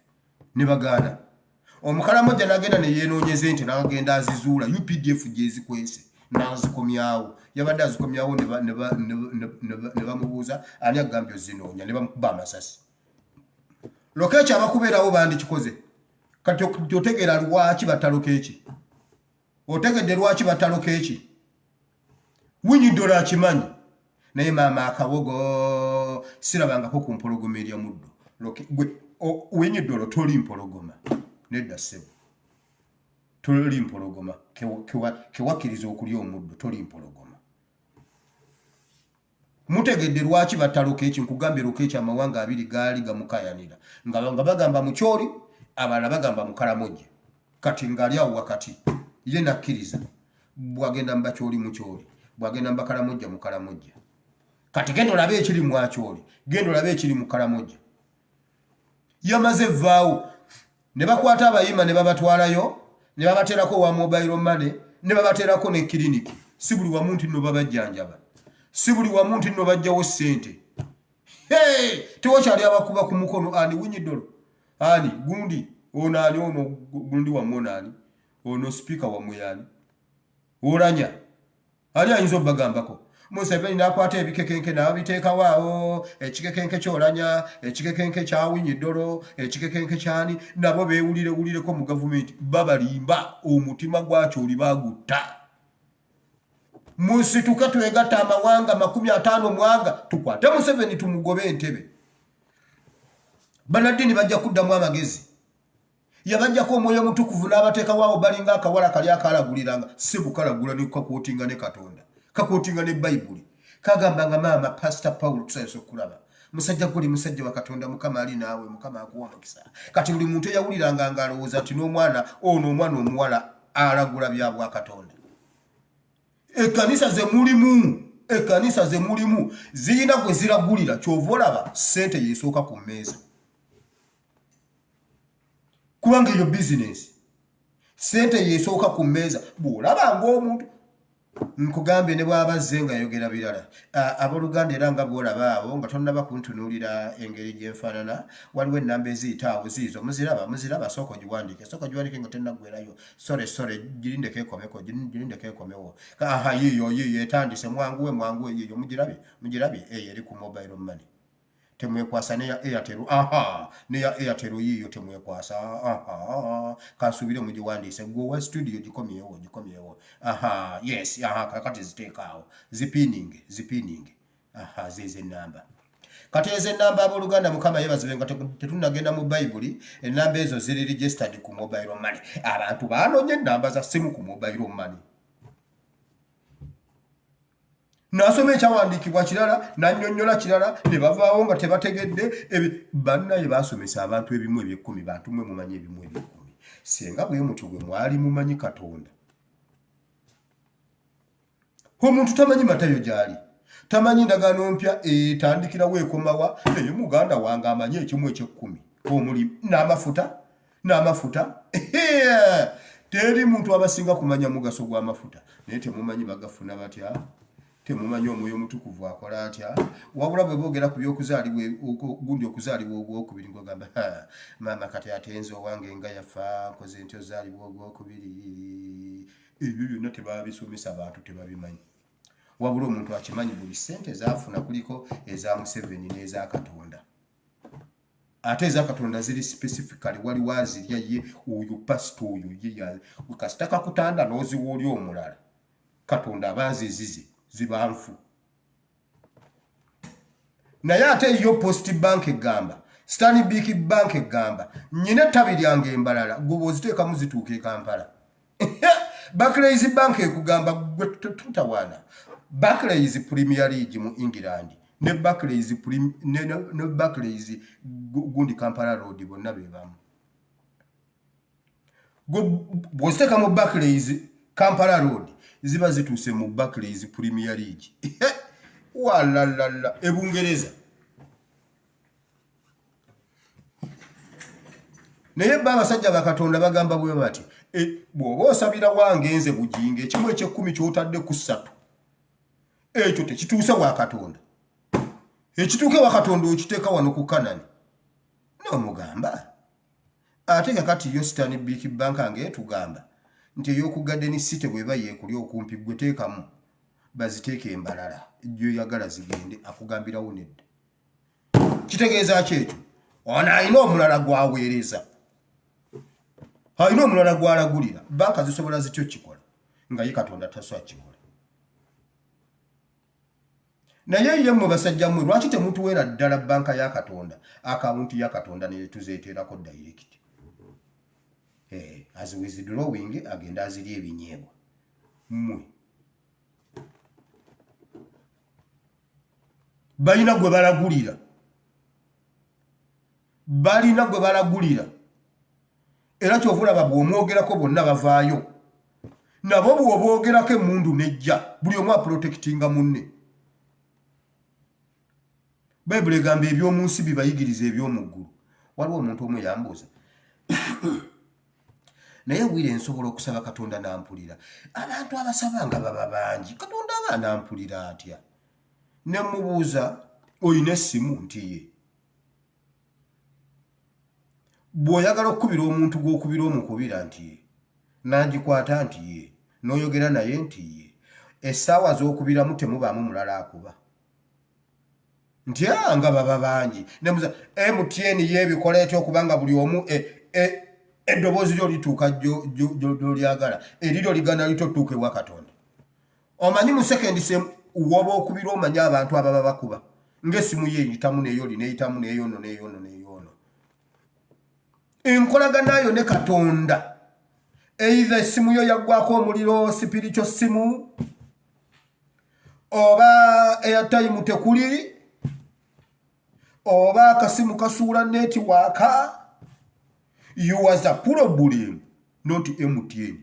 ne bagaana omukalamojja n'agenda ne yeenoonyeza ente n'agenda azizuula UPDF gyezikwese n'azikomyawo yabadde azikomyawo ne bamubuuza ani agambye ozinoonya ne bamukuba amasasi Lokech abakubeerawo bandikikoze kati otegeera lwaki batta Lokech otegedde lwaki batta Lokech Winyiddolo akimanyi naye maama akawogo sirabangako ku mpologoma erya muddo Winyiddolo toli mpologoma nedda ssebo toli mpologoma kewakkiriza okulya omuddo toli mpologoma mutegedde lwaki batta Lokech nkugambye Lokech amawanga abiri gaali gamukayanira nga bagamba mukyoli abalala bagamba mukalamojja kati ngaali awo wakati ye nakkiriza bwagenda mubakyoli mukyoli bwagenda mbakalamojja mukalamojja kati genda olabe ekiri mwakyoli genda olabe ekiri mukalamojja yamaze vaawo ne bakwata abayima ne babatwalayo ne babateerako wa mobile money ne babateerako ne clinic si buli wamu nti nno babajjanjaba si buli wamu nti nno bajjawo ssente tewakyali abakuba ku mukono ani Winyiddolo ani gundi ono ani ono gundi wamu ono ono speaker wamu yani olanya ali ayinza obbagambako Museveni n'akwata ebikekenke n'abiteekawo awo ekikekenke ky'olanya ekikekenke kya Winyiddolo ekikekenke kyani nabo beewulireko mu gavumenti babalimba omutima gwakyo oli bagutta musituke twegatta amawanga 50 mwanga tukwate Museveni tumugobe entebe Bannaddiini bajja kuddamu amagezi yabajjako omwoyo mutukuvu n'abateekawo awo balinga akawala kali akalaguliranga si bukalagula ne kakootinga ne Katonda kakootinga ne Bayibuli kagambanga maama Pastor Paul tusayose okulaba musajja guli musajja wa Katonda Mukama ali naawe Mukama akuwa omukisa kati buli muntu eyawuliranga ngalowooza nti n'omwana omwana omuwala alagula byabwa Katonda ekkanisa ze mulimu zirina gwe ziragulira kyova olaba ssente yeesooka ku mmeeza kubanga eyo business ssente yeesooka ku mmeeza bw'olabanga omuntu nkugambye ne bw'abazze nga yogera birala abooluganda era nga bw'olaba abo nga tonnaba kuntunuulira engeri gyenfaanana waliwo ennamba eziyita awo ziizo muziraba sooka ogiwandiike nga tennaggwerayo sore girindeko ekomewo yiyo etandise mwanguwe yiyo mugirabye eyo eri ku mobile money temwekwasa neya Airtel neya Airtel yiyo temwekwasa kansuubire mugiwandiise gwe studio gikomyewo yes kakati ziteekaawo zipining zeze ennamba kati ezo ennamba abooluganda Mukama yebazibe nga tetunnagenda mu Bayibuli ennamba ezo ziri registered ku mobile money abantu baanonye ennamba za ssimu ku mobile money nasoma ekyawandiikibwa kirala nannyonnyola kirala ne bavaawo nga tebategedde bannaye baasomesa abantu ebimu eby'ekkumi bantu mwe mumanyi ebimu eby'ekkumi senga bwe muti gwe mwali mumanyi Katonda omuntu tamanyi matayo gyali tamanyi ndagaano mpya etandikirawo ekomawa naye muganda wange amanyi ekimu eky'ekkumi omuli n'amafuta n'amafuta teri muntu abasinga kumanya mugaso gw'amafuta naye temumanyi bagafuna batya temumanyi omwoyo omutukuvu akola atya wabula bwe boogera ku by'okuzaalibwa gundi okuzaalibwa ogwokubiri ng'ogamba maama kati atenze owange nga yafa nkoze nti ozaalibwa ogwokubiri ebyo byonna tebaba bisomesa abantu tebabimanyi wabula omuntu akimanyi buli ssente zaafuna kuliko eza Museveni n'eza Katonda ate eza Katonda ziri specifically wali wazirya ye oyo pasito oyo ye kasitaka kutanda n'oziwa oli omulala Katonda abazizize zibanfu naye ate yo Post Bank egamba Stanbic Bank egamba nyine ettabi lyange embalala gwe bw'oziteekamu zituuka e Kampala Barclays Bank ekugamba gwe tutawaana Barclays Premier League mu England ne Barclays gundi Kampala Road bonna bebamu bw'oziteeka mu Barclays Kampala Road ziba zituuse mu Barclays Premier League walalala ebungereza naye babasajja bakatonda bagamba bwe bati bw'oba osabira wange nze bujinga ekimu eky'ekkumi ky'otadde ku 3 ekyo tekituuse wa Katonda ekituuke wa Katonda okiteeka wano ku Kanani n'omugamba ate kakati yo Stanbic Bank ng'etugamba nti ey'oku Garden City bw'eba yeekuli okumpi gwe teekamu baziteeke embalala gy'oyagala zigende akugambirawo nedda kitegeeza ki ekyo ono alina omulala gwaweereza alina omulala gwalagulira banka zisobola zityo kikola nga ye Katonda tasobola kikola naye ye mmwe basajja mmwe lwaki temutuweera ddala banka ya Katonda akawunti ya Katonda ne tuzeeteerako direct as withdrawing agenda aziri ebinyeebwa mmwe balina gwe balagulira era kyovulaba bw'omwogerako bonna bavaayo nabo bw'oboogerako emmundu nejja buli omu aprotectinga munne Bayibuli egamba eby'omu nsi bibayigiriza eby'omu ggulu waliwo omuntu omu yambuuza naye wire nsobola okusaba Katonda nampulira abantu abasaba nga baba bangi Katonda aba nampulira atya ne mubuuza oyina essimu nti ye bw'oyagala okukubira omuntu gw'okubira omukubira nti ye n'agikwata nti ye n'oyogera naye nti ye essaawa z'okubiramu temubaamu mulala akuba nti nga baba bangi nemuza MTN yebikola etyo okubanga buli omu eddoboozi lyo lituuka gy'olyagala eriro ligana litotuuka ewa Katonda omanyi mu sekendi woba okubira omanyi abantu ababa bakuba ng'essimu ye eyitamu neeyoli neeyitamu neeyono enkolaganayo ne Katonda either essimu yo yaggwako omuliro sipirikyo simu oba airtime tekuli oba akasimu kasuula netiwaaka you was a problem not MTN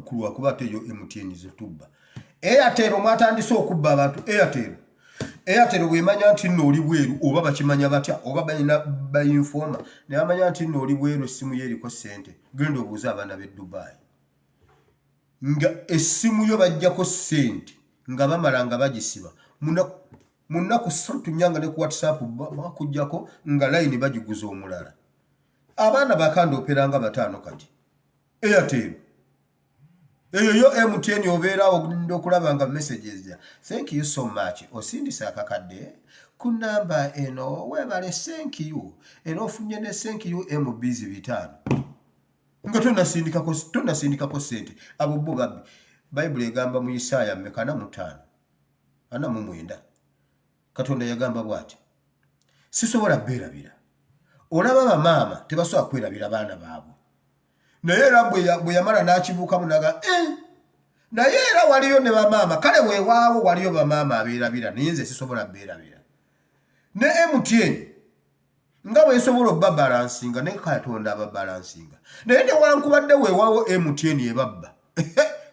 kulwakuba ate yo MTN zitubba Airtel mwatandise okubba abantu Airtel bwemanya nti nno oli bweru oba bakimanya batya oba balina bayinfoma naye amanya nti nno oli bweru essimu ye eriko ssente genda obuuza abaana b'e Dubai nga essimu yo bajjako ssente nga bamala nga bagisiba munaku 3 nyanga ne ku WhatsApp bakujjako nga line bagiguza omulala abaana bakanda operanga 5 kati Airtel eyo yo MTN obeerawo okulaba nga messages ya thank you so much osindisa akakadde ku namba eno webale thank you era ofunye ne thank you MBs 5 nga tonasindikako sente abo bo babbi Bayibuli egamba mu Isaya 45 Katonda yagamba bw'ati sisobola beerabira olaba bamaama tebasobola kwerabira baana baabwe naye era bwe yamala n'akibuukamu naga naye era waliyo ne bamaama kale weewaawo waliyo bamaama abeerabira naye nze sisobola beerabira ne MTN nga bwesobola obbabalansinga ne Katonda ababalansinga naye newankubadde weewaawo MTN ebabba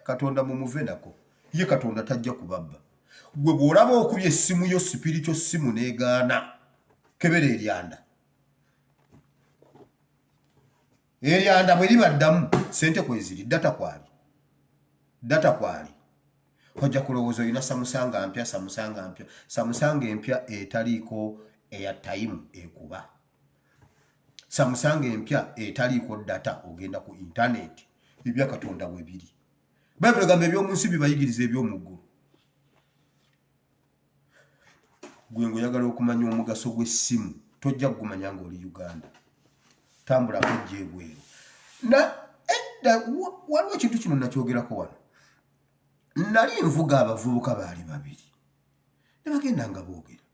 Katonda mumuve nako ye Katonda tajja kubabba gwe bw'olaba okubye essimu yo sipirikyo simu n'egaana kebera eryanda eryanda bwe libaddamu sente kweziri data kwali hojja kulowooza olina samusanga mpya samusanga empya etaliiko airtime ekuba samusanga empya etaliiko data ogenda ku internet ebya Katonda bwe biri Bible egamba eby'omunsi bibayigiriza eby'omuggulu gwe ngoyagala okumanya omugaso gw'essimu tojja kugumanya ng'oli Uganda tambula kujja ebweru waliwo ekintu kino nakyogerako wano nali nvuga abavubuka baali babiri ne bagenda nga boogera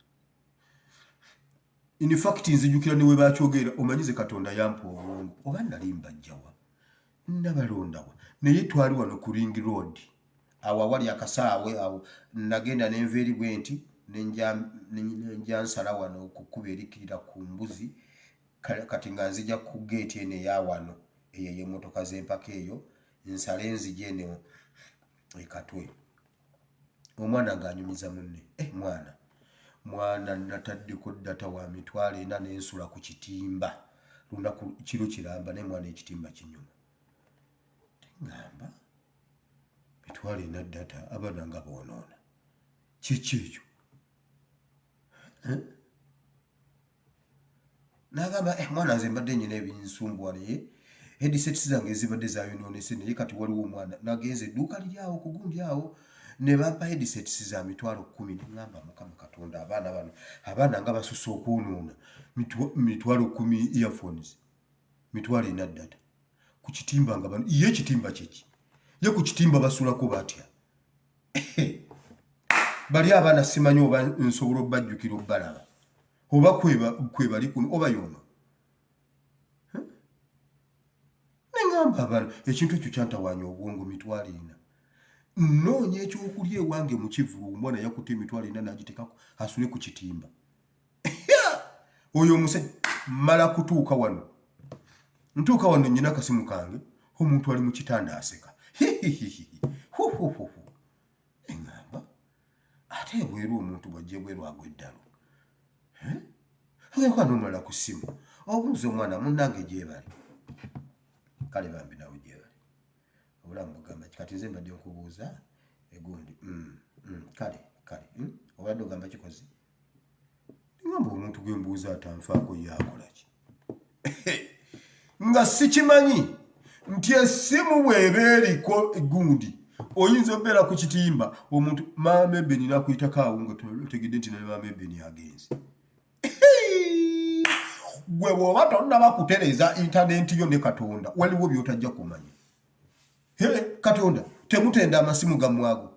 in fact nzijukira ne we bakyogera omanyize Katonda yampa obwongo oba nali mbajjawa nabalondawa naye twali wano ku Ring Road awo wali akasaawe awo nagenda n'enva eri bwe nti nenja nsala wano okukuba erikirira ku mbuzi kati nga nzija ku gate eno eya wano eyo y'emmotoka z'empaka eyo nsale nzije eno ekatwe omwana ng'anyumiza munne mwana nataddeko data wa mitwalo 4 n'ensula ku kitimba lunaku kiro kiramba naye mwana ekitimba kinyuma ngamba mitwalo 4 data abaana nga boonoona kiki ekyo n'agamba mwana nze mbadde nyina ebinsumbuwa naye headsets zange ezibadde zayonoonese naye kati waliwo omwana nagenze edduuka liri awo ku gundi awo ne bampa headsets za mitwalo 10 neŋŋamba Mukama Katonda abaana nga basusse okwonoona mitwalo 10 earphones mitwalo 4 data ku kitimba nga bano ye ekitimba kyeki ye ku kitimba basulako batya bali abaana simanyi oba nsobola obbajjukira obbalaba oba kwe bali kuno oba yono neŋŋamba abaana ekintu ekyo kyantawaanya obwongo mitwalo 4 nnoonya ekyokulya ewange mu kivulu omwana yakutte emitwalo 4 n'agiteekako asule ku kitimba oyo omusajja mala kutuuka wano nnyina akasimu kange omuntu ali mu kitanda aseka eŋŋamba ate ebweru omuntu bwajja ebweru agw'eddalo ogekwana omulala ku ssimu obuuza omwana munnange gyebali kale bambi nawe gyebali obulamu bugamba kati nze mbadde nkubuuza egundi kale obadde ogamba kikozi ngamba omuntu gwe mbuuza atanfaako yakola ki nga sikimanyi nti essimu bw'eba eriko egundi oyinza obeera ku kitimba omuntu maama Ebeni nakuyitako awo nga otegedde nti naye maama Ebeni agenze gwe bw'oba tonnaba kutereza intaneti yo ne Katonda waliwo by'otajja kumanya Katonda temutenda amasimu gammwago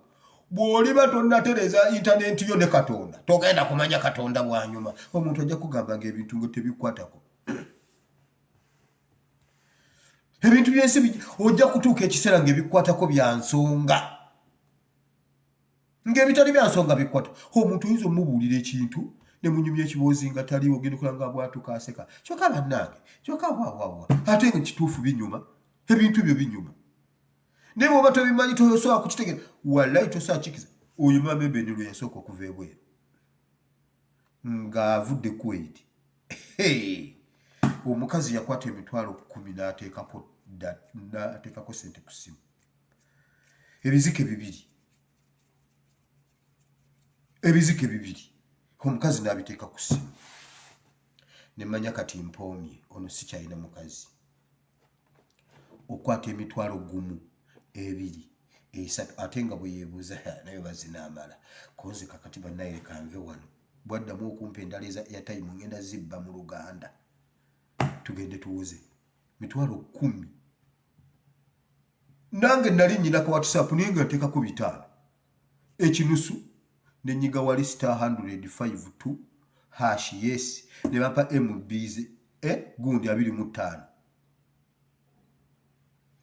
bw'oliba tonnatereza intaneti yo ne Katonda togenda kumanya Katonda bw'anyuma omuntu ajja kugamba ng'ebintu ngo tebikwatako ebintu byensi ojja kutuuka ekiseera ng'ebikwatako bya nsonga ng'ebitali bya nsonga bikwata omuntu oyinza omubuulira ekintu ne munyumya ekiboozi nga tali ogenda okulanga bwatuka aseka kyokka bannange kyokka waawawa ate nga kituufu binyuma ebintu byo binyuma naye bw'oba tobimanyi tosobola kukitegeera wallahi tosobola kikiza oyo maama Ebeni lwe yasooka okuva ebweru ng'avudde Kuwait omukazi yakwata emitwalo 10 n'ateekako sente ku ssimu ebizike bibiri omukazi n'abiteeka ku ssimu nemanya kati mpoomye ono sikyalina mukazi okwata emitwalo 1 2 3 ate nga bwe yeebuuza naye bazinaamala konze kakati bannaye kanve wano bwaddamu okumpa endala eza airtime ngenda zibba mu Luganda tugende tuwuze mitwalo 10 nange nali nyina ka WhatsApp naye nga nteekako 5 ekinusu nenyiga wali *152# yes ne bampa MBs gundi 25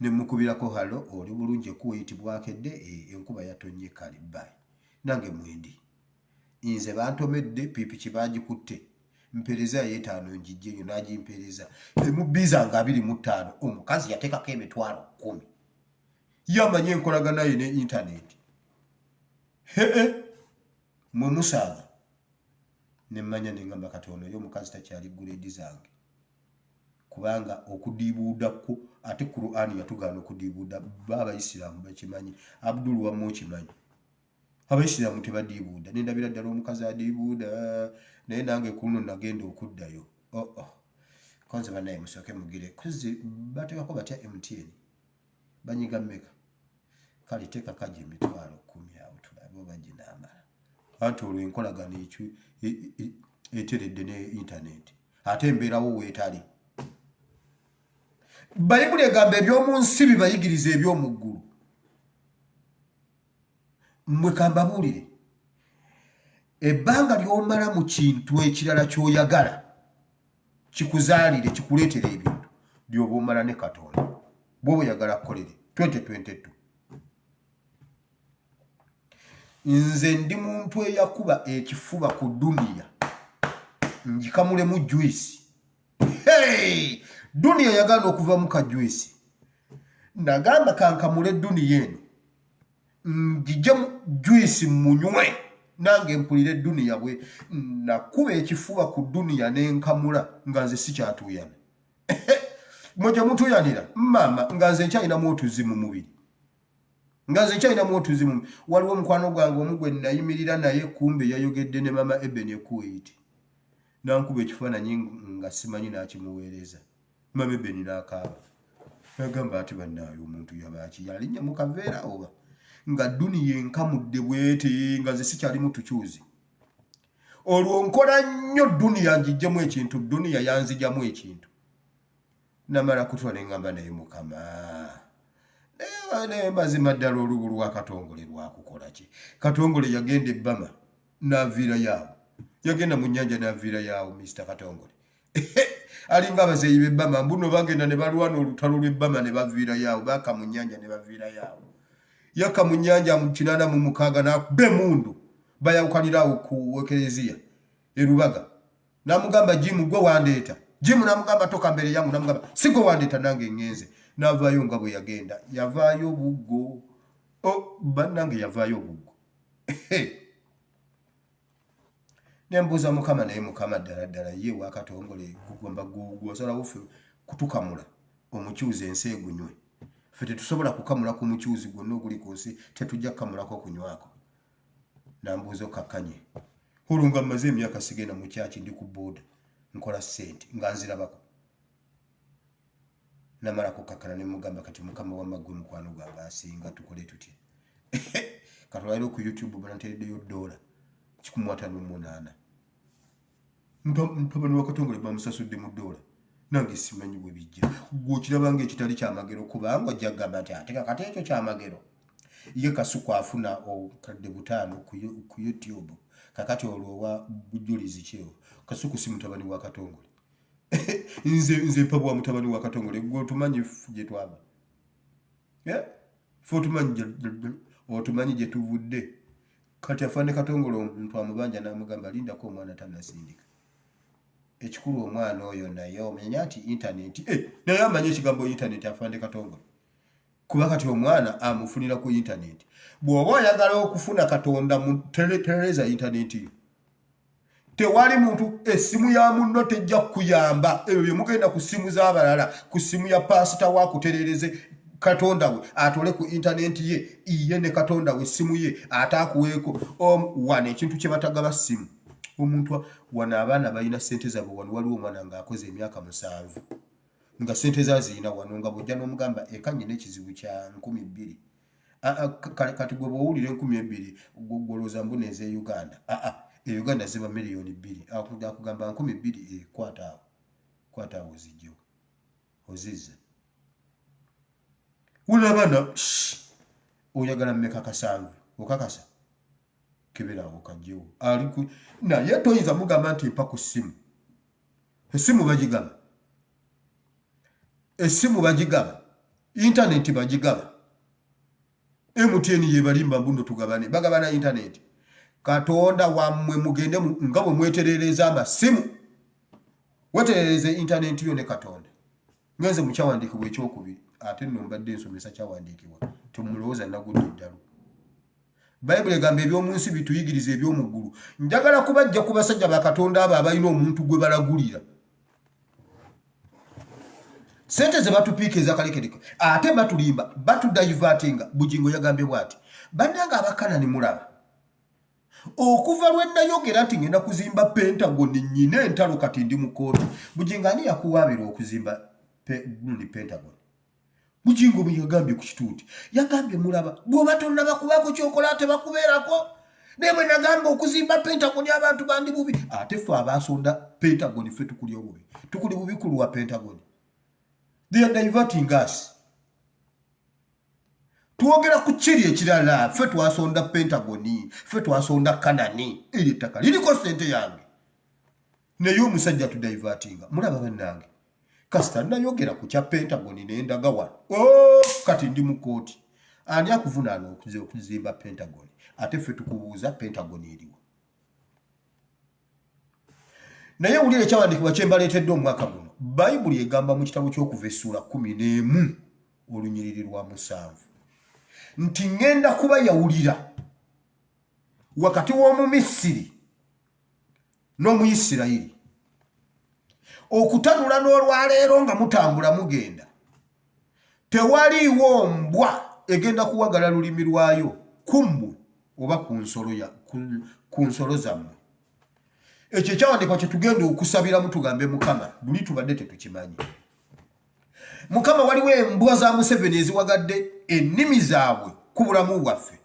ne mukubirako halo oli bulungi Kuwait bwakedde enkuba yatonye kale bye nange mwendi inze bantomedde pipi kibagikutte mpereza yeetaano njijje yo nagimpereza MBs nga 25 omukazi yateekako emitwalo 10 yamanye enkolagana ye ne internet mwe musaaga ne mmanya ne ngamba kati ono yo mukazi takyali grade zange kubanga okudibuudako ate Qur'ani yatugaana okudibuuda b'Abayisiraamu bakimanyi. Abdul wamma okimanyi Abayisiraamu tebadibuuda. Nendabira ddala omukazi adibuuda naye nange kuno nagenda okuddayo. Konze banaye musooke mugire kuzi bateekako batya MTN banyiga mmeka kale teeka kaji 10,000 awo tulabe oba ginaamala. Anti olwo enkolagana eteredde ne internet ate embeerawo weetali. Bayibuli egamba eby'omu nsi bibayigiriza eby'omu ggulu. Mmwe kambabuulire ebbanga ly'omala mu kintu ekirala ky'oyagala kikuzaalire kikuleetera ebintu by'oba omala ne Katonda bw'oba oyagala kukolere 2022. Nze ndi muntu eyakuba ekifuba ku duniya njikamulemu juice. Duniya yagala okuva mu kajuice. Nagamba kankamule duniya eno njijemu juice munywe nange mpulire duniya bwe. Nakuba ekifuba ku duniya n'enkamula nga nze sikyatuyana. Mwe mutuyanira mama nga nze nkyalinamu otuzi mu mubiri. Waliwo omukwano gwange omugwe nayimirira naye kumbe yayogedde ne mama Eben Ekuwait. Nankuba ekifaananyi nga simanyi n'akimuweereza. Mama Eben n'akaaba. Nagamba ati bannaayo omuntu yabaaki yalinnya mu kaveera oba. Nga duniya enkamudde bwete nga nze sikyali mu tukyuzi. Olwo nkola nnyo duniya njijjemu ekintu, duniya yanzijamu ekintu. Namala kutwa ne ngamba naye Mukama. Naye mazima ddala olubu lwa Katongole lwakukola ki? Katongole yagenda ebbama n'aviira yaawo. Yagenda mu nnyanja n'aviira yaawo Mr. Katongole. Alinga abazeeyi b'ebbama mbuno bagenda ne balwana olutalo lw'ebbama ne baviira yaawo. Baaka mu nnyanja ne baviira yaawo. Yaka mu nnyanja mu 86 n'akubba emundu. Bayawukanira awo ku Ekereziya e Rubaga. Namugamba Jim gwe wandeeta. Jim namugamba toka mbere yangu, namugamba sigwe wandeeta nange ngenze. N'avaayo nga bwe yagenda. Yavaayo buggo. Bannange yavaayo buggo. Nembuuza Mukama naye Mukama ddala ye wa Katongole kugomba gw'osalawo ffe kutukamula omukyuzi ensi egunywe. Ffe tetusobola kukamula ku mukyuzi gwonna oguli ku nsi tetujja kukamulako kunywako. Nambuuza kakkanye. Olwo nga mmaze emyaka sigenda mu kyaki ndi ku booda nkola ssente nga nzirabako. Namala kukakkana ne mugamba kati Mukama w'amaggwe mukwano gwange asinga tukole tutya. Katwaliro ku YouTube banantereddeyo $158. Mutabani wa Katongole bamusasudde mu $. Nange simanyi bwe bijja. Gw'okirabanga ekitali kyamagero kubanga ojja kugamba nti ate kakati ekyo kyamagero. Ye Kasuku afuna okadde 5 ku YouTube. Kakati olwo wa bujulizi kyewo. Kasuku si mutabani wa Katongole. Nze mpabwa mutabani wa Katongole gwe tumanyi gye twaba. Fo tumanyi gye tuvudde. Kati afande Katongole omuntu amubanja n'amugamba lindako omwana tannasindika. Ekikulu omwana oyo naye omenya nti internet naye amanye ekigambo internet afande Katongole. Kuba kati omwana amufunira ku internet. Bw'oba oyagala okufuna Katonda mu tereza internet yo. Tewali muntu essimu ya munno tejja kuyamba. Ebyo bye mugenda ku ssimu z'abalala, ku ssimu ya pasita wa kuterereze Katonda we atole ku internet ye, iye ne Katonda we essimu ye ataakuweeko. Wane ekintu kye batagaba ssimu. Omuntu wana abaana balina ssente zaabwe wano waliwo omwana ng'akoze emyaka 7. Nga ssente zazirina wano nga bw'ojja n'omugamba ekanye n'ekizibu kya 2,000. Kati gwe bw'owulira 2,000 gwolooza mbuna ez'e Uganda. E Uganda ziba $2,000,000. Akugamba 2,000 kwata awo. Kwata awo zijjo. Ozizza. Ulabana oyagala mmeka 7. Okakasa. Keberawo kajjewo. Naye toyinza mugamba nti mpa ku ssimu. Essimu bagigaba. Essimu bagigaba. Internet bagigaba. MTN ye balimba mbundo tugabane. Bagabana internet. Katonda wammwe mugende nga bwe mweterereza amasimu. Weterereze internet yo ne Katonda. Ngenze mu kyawandiikibwa ekyokubiri. Ate nno mbadde nsomesa kyawandiikibwa. Temulowooza nagudde ddalo. Bayibuli egamba eby'omu nsi bituyigiriza eby'omu ggulu. Njagala kubajja ku basajja ba Katonda abo abalina omuntu gwe balagulira. sente ze batupiika ezakalekereko ate batulimba batudivertinga. Bujingo yagambye bw'ati bannanga abakanani mulaba okuva lwe nayogera nti ngenda kuzimba Pentagon nnyina entalo kati ndi mu kooti. Bujingo ani yakuwaabira okuzimba Pentagon? Bujingo bwe yagambye ku kituuti yagambye mulaba bw'oba tonnaba kubaako kyokola ate bakubeerako. Naye bwe nagamba okuzimba Pentagon abantu bandi bubi ate ffe abaasonda Pentagon ffe tukuli obubi tukuli bubi ku lwa Pentagon. They are diverting us. Tuogera ku kiri ekirala ffe twasonda Pentagon ffe twasonda Kanani eri ettaka liriko ssente yange naye omusajja tudivertinga. Mulaba bannange kasita nayogera ku kya Pentagon n'endagawa kati ndi mu kooti. Ani akuvunaana okuzimba Pentagon ate ffe tukubuuza Pentagon eriwo. Naye wulira ekyawandiikibwa kye mbaleetedde omwaka guno. Bayibuli egamba mu kitabo ky'Okuva essula 11 olunyiriri lwa 7 nti ngenda kubayawulira wakati w'Omumisiri n'Omuyisirayiri okutanula n'olwaleero nga mutambula mugenda. Tewaliiwo mbwa egenda kuwagala lulimi lwayo ku mmwe oba ku nsolo zammwe. Ekyo ekyawandiikibwa kye tugenda okusabiramu tugambe Mukama luli tubadde tetukimanyi. Mukama waliwo embwa za Museveni eziwagadde ennimi zaabwe ku bulamu bwaffe.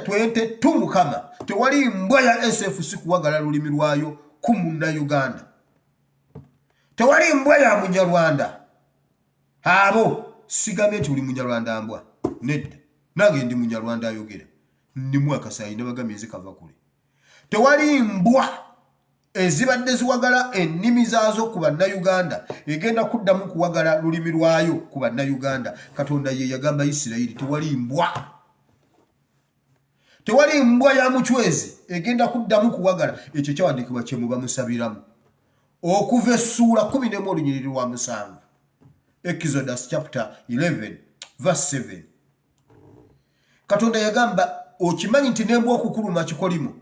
Twete tu Mukama tewali mbwa ya SFC kuwagala lulimi lwayo ku Munnayuganda. Tewali mbwa ya Munyarwanda. Abo sigambye nti uli Munyarwanda mbwa. Nedda nange ndi Munyarwanda ayogera. Ndimu akasayi n'abagambye ezikava kule. Tewali mbwa ezibadde ziwagala ennimi zaazo ku Bannayuganda egenda kuddamu kuwagala lulimi lwayo ku Bannayuganda. Katonda ye yagamba Isirayiri tewali mbwa. Tewali mbwa ya muchwezi egenda kuddamu kuwagala. Ekyo kyawandiikibwa kye muba musabiramu. Okuva essula 11 olunyiriri lwa 7. Exodus chapter 11 verse 7. Katonda yagamba okimanyi nti n'embwa okukuluma kikolimo.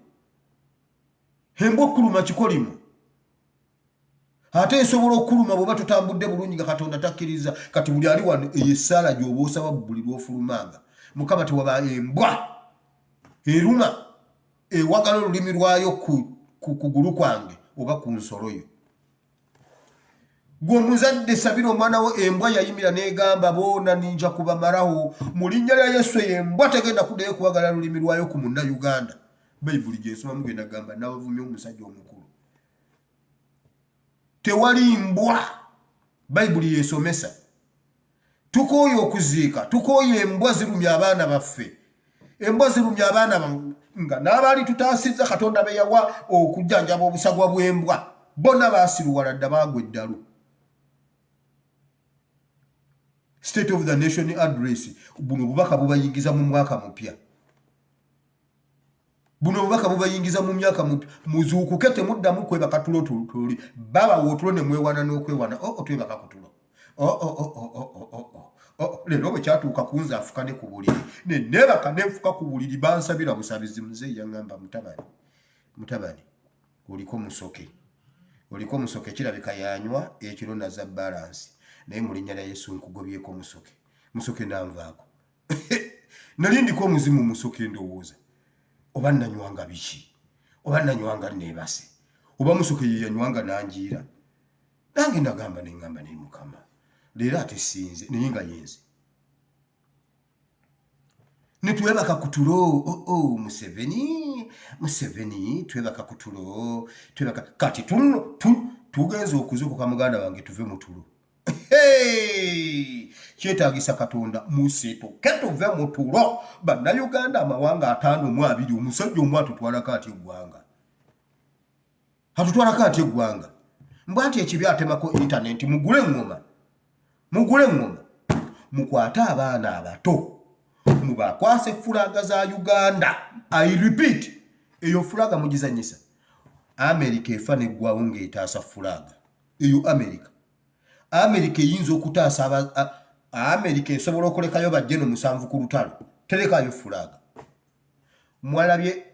Embwa okuluma kikolimo. Ate esobola okuluma bw'oba tutambudde bulungi nga Katonda takkiriza. Kati buli ali wano esaala gy'oba osaba buli lw'ofulumanga. Mukama tewaba embwa eruma ewagala olulimi lwayo ku kugulu kwange oba ku nsolo yo. Gwe omuzadde sabira omwana wo embwa yayimira n'egamba boona ninja kubamalawo mu linnya lya Yesu embwa tegenda kuddayo kuwagala lulimi lwayo ku Munnayuganda. Bayibuli gyensoma mugenda gamba n'abavumye omusajja omukulu. Tewali mbwa. Bayibuli yesomesa. Tukooye okuziika, tukooye embwa zirumya abaana baffe. Embwa zirumya abaana nga n'abaali tutaasizza Katonda be yawa okujjanjaba obusagwa bw'embwa bonna baasiruwala dda baagwa eddalu. State of the Nation Address buno bubaka bubayingiza mu mwaka mupya. Buno bubaka bubayingiza mu myaka mupya. Muzuukuke temuddamu kwebaka tulo tuli baba wotulo ne mwewana n'okwewana twebaka kutulo. Lero bwe kyatuuka kunza afukane ku buliri ne nebaka nenfuka ku buliri bansabira busabizi muze yangamba mutabani oliko musoke kirabika yanywa ekiro na za balance naye mu linnya lya Yesu nkugobyeko musoke nanvaako. Nali ndiko omuzimu musoke ndowooza oba nanywanga biki oba nanywanga neebase oba musoke ye yanywanga nanjiira nange nagamba nengamba ne Mukama leero ate sinze naye nga yenze netwebaka kutulo Museveni twebaka kutulo twebaka kati tugenza okuzuukuka muganda wange tuve mu tulo. Kyetaagisa Katonda musituke tuve mu tulo. Bannayuganda amawanga 52 omusajja omu atutwalako atya eggwanga mbwa nti ekibi atemako internet mugule engoma mukwate abaana abato mubakwase fulaga za Uganda. I repeat, eyo fulaga mugizanyisa. America efa neggwawo ng'etaasa fulaga eyo America eyinza okutaasa America esobola okulekayo bajjeno 7 ku lutalo terekayo fulaga. Mwalabye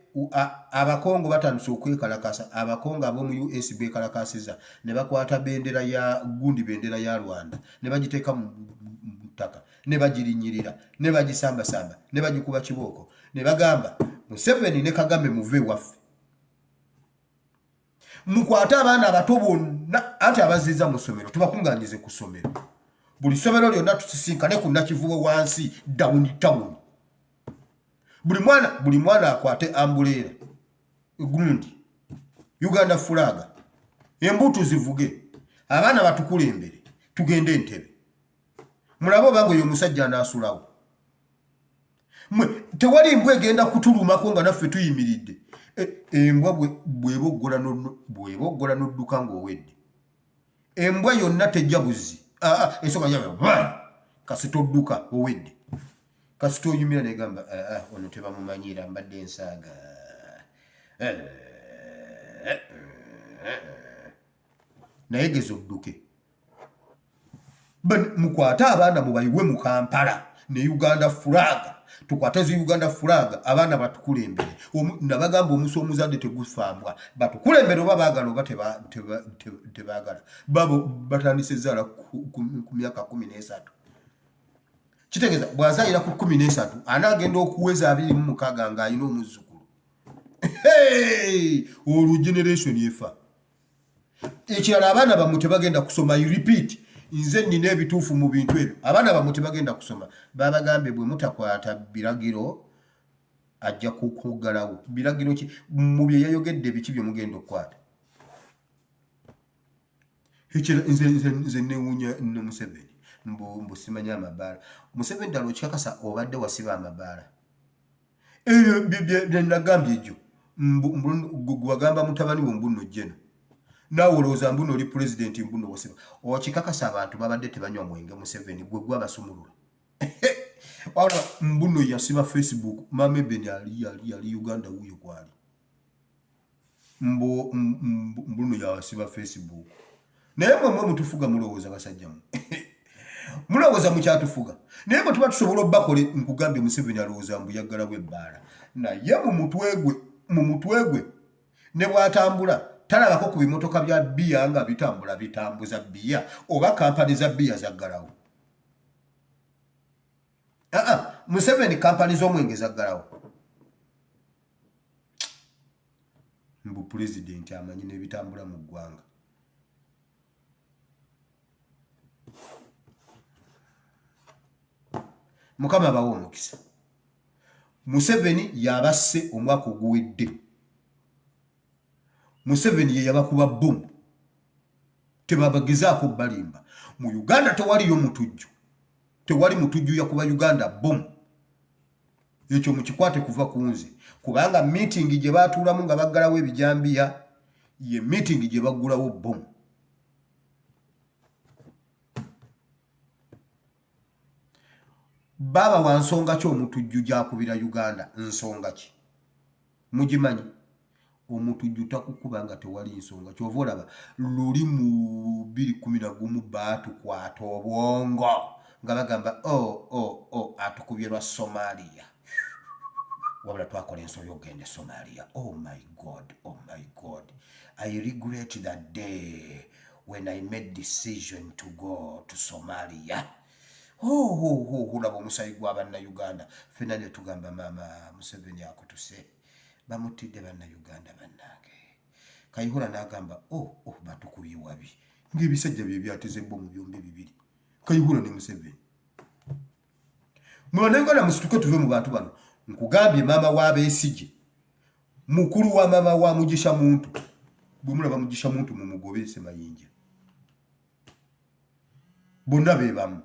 abakongo batandise okwekalakasa abakongo ab'omu US bekalakasiza ne bakwata bendera ya gundi bendera ya Rwanda ne bagiteeka mu ttaka ne bagirinyirira ne bagisambasamba ne bagikuba kibooko ne bagamba Museveni ne Kagame muve waffe mukwate abaana abato bonna ati abaziza mu ssomero tubakungaanyize ku ssomero buli ssomero lyonna tusisinkane ku Nakivubo wansi downtown buli mwana akwate ambuleera gundi Uganda flag embuto zivuge abaana batukulembere tugende Entebbe mulabo obango yo musajja anaasulawo tewali mbwe egenda kutulumako nga naffe tuyimiridde embwa bweboggola n'odduka ng'owedde embwa yonna tejja buzi ensonga yabe kasita odduka owedde kasita oyumira negamba ono tebamumanyira mbadde ensaaga naye geza odduke mukwate abaana mubayiwe mu Kampala ne Uganda flag tukwate zi Uganda flag abaana batukulembere nabagamba omuso omuzadde tegufambwa batukulembere oba baagala oba tebaagala babo batandise zaala ku myaka 13 kitegeeza bwazayira ku 13 anagenda okuweza 26 nga ayina omuzzukulu olwo generation yefa ekirala abaana bamwe tebagenda kusoma you repeat nze nina ebituufu mu bintu ebyo abaana bamwe tebagenda kusoma babagambe bwe mutakwata biragiro ajja kukugalawo biragiro ki mu bye yayogedde biki bye mugenda okukwata ekirala nze newunya no Museveni mbu simanya amabaala Museveni ddala okikakasa obadde wasiba amabaala ebyo bye nagambye egyo gwagamba mutabani wo mbuno jeno naawe olowooza mbuno oli pulezidenti mbuno wasiba okikakasa abantu babadde tebanywa mwenge Museveni gwe gwabasumulula wala mbuno yasiba Facebook mame beni ali Uganda wuyo kwali mbuno yasiba Facebook naye mwe mutufuga mulowooza basajjamu mulowooza mukyatufuga naye bwe tuba tusobola obbakole nkugambye Museveni alowooza mbu yaggalawo ebbaala naye mu mutwe gwe ne bw'atambula talabako ku bimotoka bya bbiya nga bitambuza bbiya oba kampani za bbiya zaggalawo Museveni kampani z'omwenge zaggalawo mbu pulezidenti amanyi n'ebitambula mu ggwanga Mukama bawo omukisa Museveni yabasse omwaka oguwedde Museveni ye yabakuba bomu tebabagezaako balimba mu Uganda tewaliyo mutujju tewali mutujju yakuba Uganda bomu ekyo mukikwate kuva ku nze kubanga meeting gye baatuulamu nga baggalawo ebijambiya ye meeting gye baggulawo bomu baba wansonga ki omutujju gyakubira Uganda nsonga ki mugimanyi omutujju takukuba nga tewali nsonga kyova olaba luli mu 2011 baatukwata obwongo nga bagamba atukubye lwa Somalia wabula twakola ensobi ogende Somalia oh my god I regret that day when I made decision to go to Somalia hulaba omusayi gw'abanna Uganda fena ne tugamba mama Museveni akutuse bamutidde banna Uganda bannange Kayihura n'agamba batukubye wabi ng'ebisajja bye byateze bbo mu byombi bibiri Kayihura ne Museveni mwanengana musituke tuve mu bantu bano nkugambye mama wa Besigye mukulu wa mama wa Mugisha Muntu bwe mulaba Mugisha Muntu mu mugobese mayinja bonna be bamu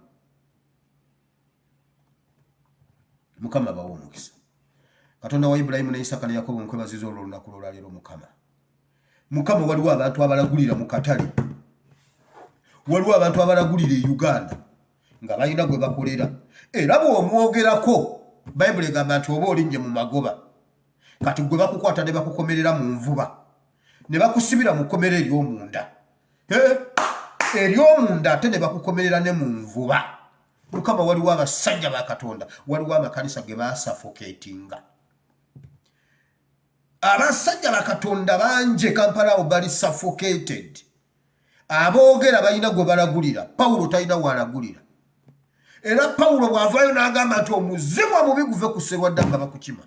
Mukama bawo omukisa Katonda wa Ibrahimu ne Isaka ne Yakobo nkwebaziza olw'olunaku lw'olwaleero Mukama waliwo abantu abalagulira mu katale waliwo abantu abalagulira e Uganda nga balina gwe bakolera era bw'omwogerako Bayibuli egamba nti oba olinnye mu magoba kati gwe bakukwata ne bakukomerera mu nvuba ne bakusibira mu kkomera ery'omunda ery'omunda ate ne bakukomerera ne mu nvuba Mukama waliwo abasajja ba Katonda waliwo amakanisa ge basuffocatinga abasajja bakatonda banje Kampala awo bali suffocated aboogera balina gwe balagulira Pawulo talina walagulira era Pawulo bw'avaayo n'agamba nti omuzimu omubi guve ku Sserwadda nga bakukima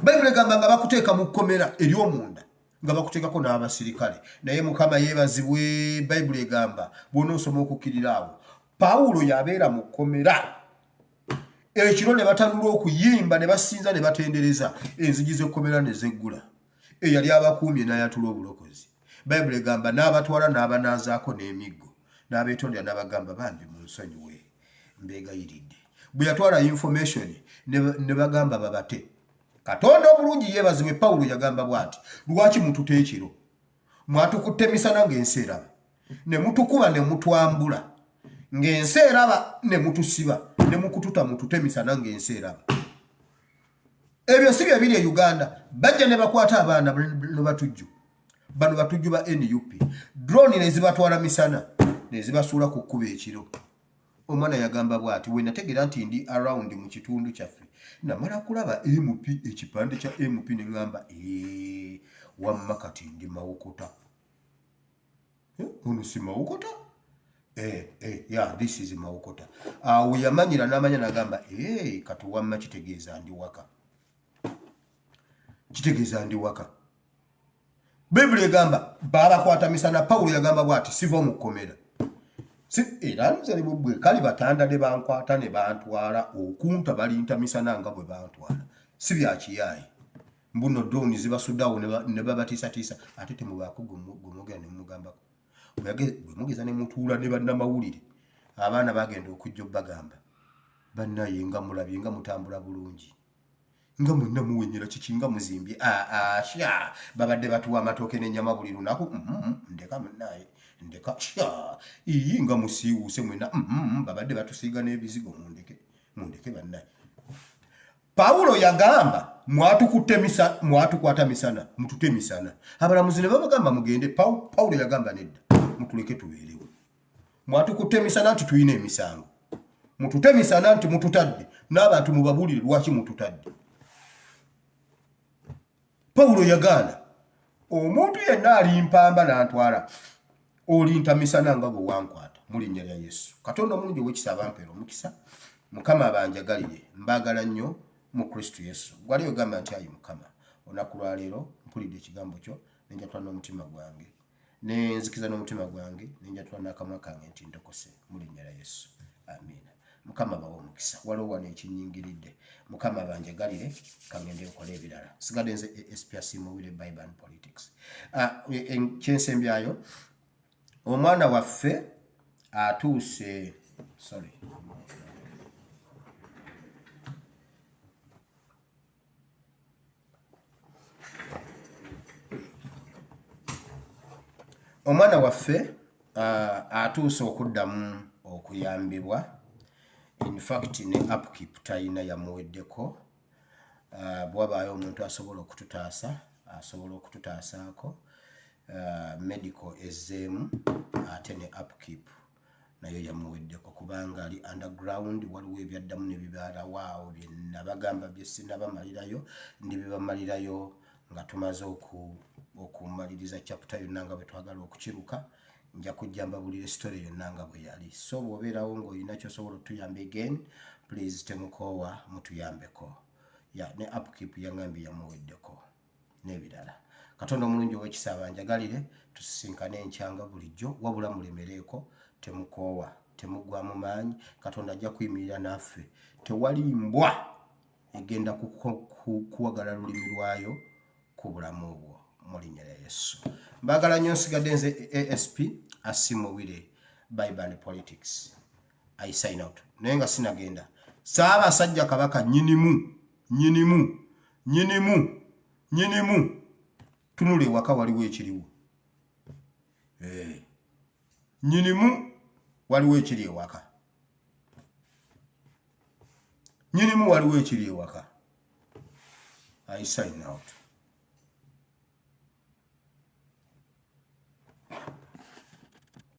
Bayibuli egamba nga bakuteeka mu kkomera ery'omunda nga bakuteekako n'abasirikale naye Mukama yeebazibwe Bayibuli egamba bw'onoosoma okukkirira awo Pawulo yabeera mu kkomera ekiro ne batanula okuyimba ne basinza ne batendereza enzigi z'ekkomera ne zeggula eyali abakuumye n'ayatula obulokozi Bayibuli egamba n'abatwala n'abanaazaako n'emiggo n'abeetondera n'abagamba bambi mu nsonyiwe mbeegayiridde bwe yatwala information ne bagamba babate Katonda omulungi yeebazibwe Pawulo yagamba bw'ati lwaki mututa ekiro mwatukutte emisana ng'ensi eraba ne mutukuba ne mutwambula ng'ensi eraba ne mutusiba ne mukututa mutute emisana ng'ensi eraba ebyo si bye biri e Uganda bajja ne bakwata abaana ne batujju bano batujju ba NUP drone ne zibatwala misana ne zibasuula ku kkuba ekiro omwana yagamba bw'ati we nategeera nti ndi around mu kitundu kyaffe namala kulaba MP ekipande kya MP ne ngamba wamma kati ndi Mawokota ono si Mawokota yeah this is Mawokota we yamanyira n'amanya nagamba kati wamma kitegeeza ndi waka Bibuli egamba babakwata misana Pawulo yagamba bw'ati siva mu kkomera era nzali bwe kali batanda ne bankwata ne bantwala okunta balinta misana nga bwe bantwala si bya kiyayi mbuno drone zibasuddawo ne babatiisatiisa ate temubaako gumugera ne mugambako bwe mugeza ne mutuula ne bannamawulire abaana bagenda okujja bagamba bannaye nga mulabye nga mutambula bulungi nga mwenna muwenyera kiki nga muzimbye sha babadde batuwa amatooke n'ennyama buli lunaku ndeka munnaye ndeka sha iyi nga musiiwuuse mwenna babadde batusiiga n'ebizigo mundeke bannaye Pawulo yagamba mwatukwata misana mutute misana abalamuzi ne babagamba mugende Pawulo yagamba nedda mutuleke tubeerewo mwatukutte misana nti tuyina emisango mutute misana nti mututadde n'abantu mubabulire lwaki mututadde Pawulo yagana omuntu yenna alimpamba n'antwala olinta misana nga bwe wankwata mu linnya lya Yesu Katonda omulungi ow'ekisa bampeera omukisa Mukama abanjagalire mbaagala nnyo mu Kristo Yesu gwali ogamba nti ayi Mukama olunaku lwa leero mpulidde ekigambo kyo nenjatula n'omutima gwange nenzikiza n'omutima gwange nenjatula n'akamwa kange nti ndokose mu linnya lya Yesu amiina Mukama bawo omukisa waliwo wano ekinyingiridde Mukama abanjagalire kangende okola ebirala sigadde nze SPC Muwire Bible and Politics kyensembyayo omwana waffe atuuse omwana waffe atuuse okuddamu okuyambibwa in fact ne upkeep tayina yamuweddeko bwabaayo omuntu asobola okututaasaako medical ezzeemu ate ne upkeep nayo yamuweddeko kubanga ali underground waliwo ebyaddamu ne bibaalawo byenabagamba bye sinnabamalirayo ndibibamalirayo nga tumaze okumaliriza chapter yonna nga bwe twagala okukiruka nja kujja mbabulira story yonna nga bwe yali so bw'obeerawo ng'olina ky'osobola otuyamba again please temukoowa mutuyambeko ne upkeep yangambye yamuweddeko n'ebirala Katonda omulungi ow'ekisa abanjagalire tusisinkane enkyanga bulijjo wabula mulemereeko temukoowa temuggwaamu maanyi Katonda ajja kuyimirira naffe tewali mbwa egenda kuwagala lulimi lwayo ku bulamu bwo mu linnya lya Yesu mbaagala nnyo nsigadde nze ASP Muwire Bible and Politics I sign out naye nga sinagenda Ssaabasajja Kabaka nyinimu tunule waka waliwo ekiriwo nyinimu waliwo ekiri ewaka I sign out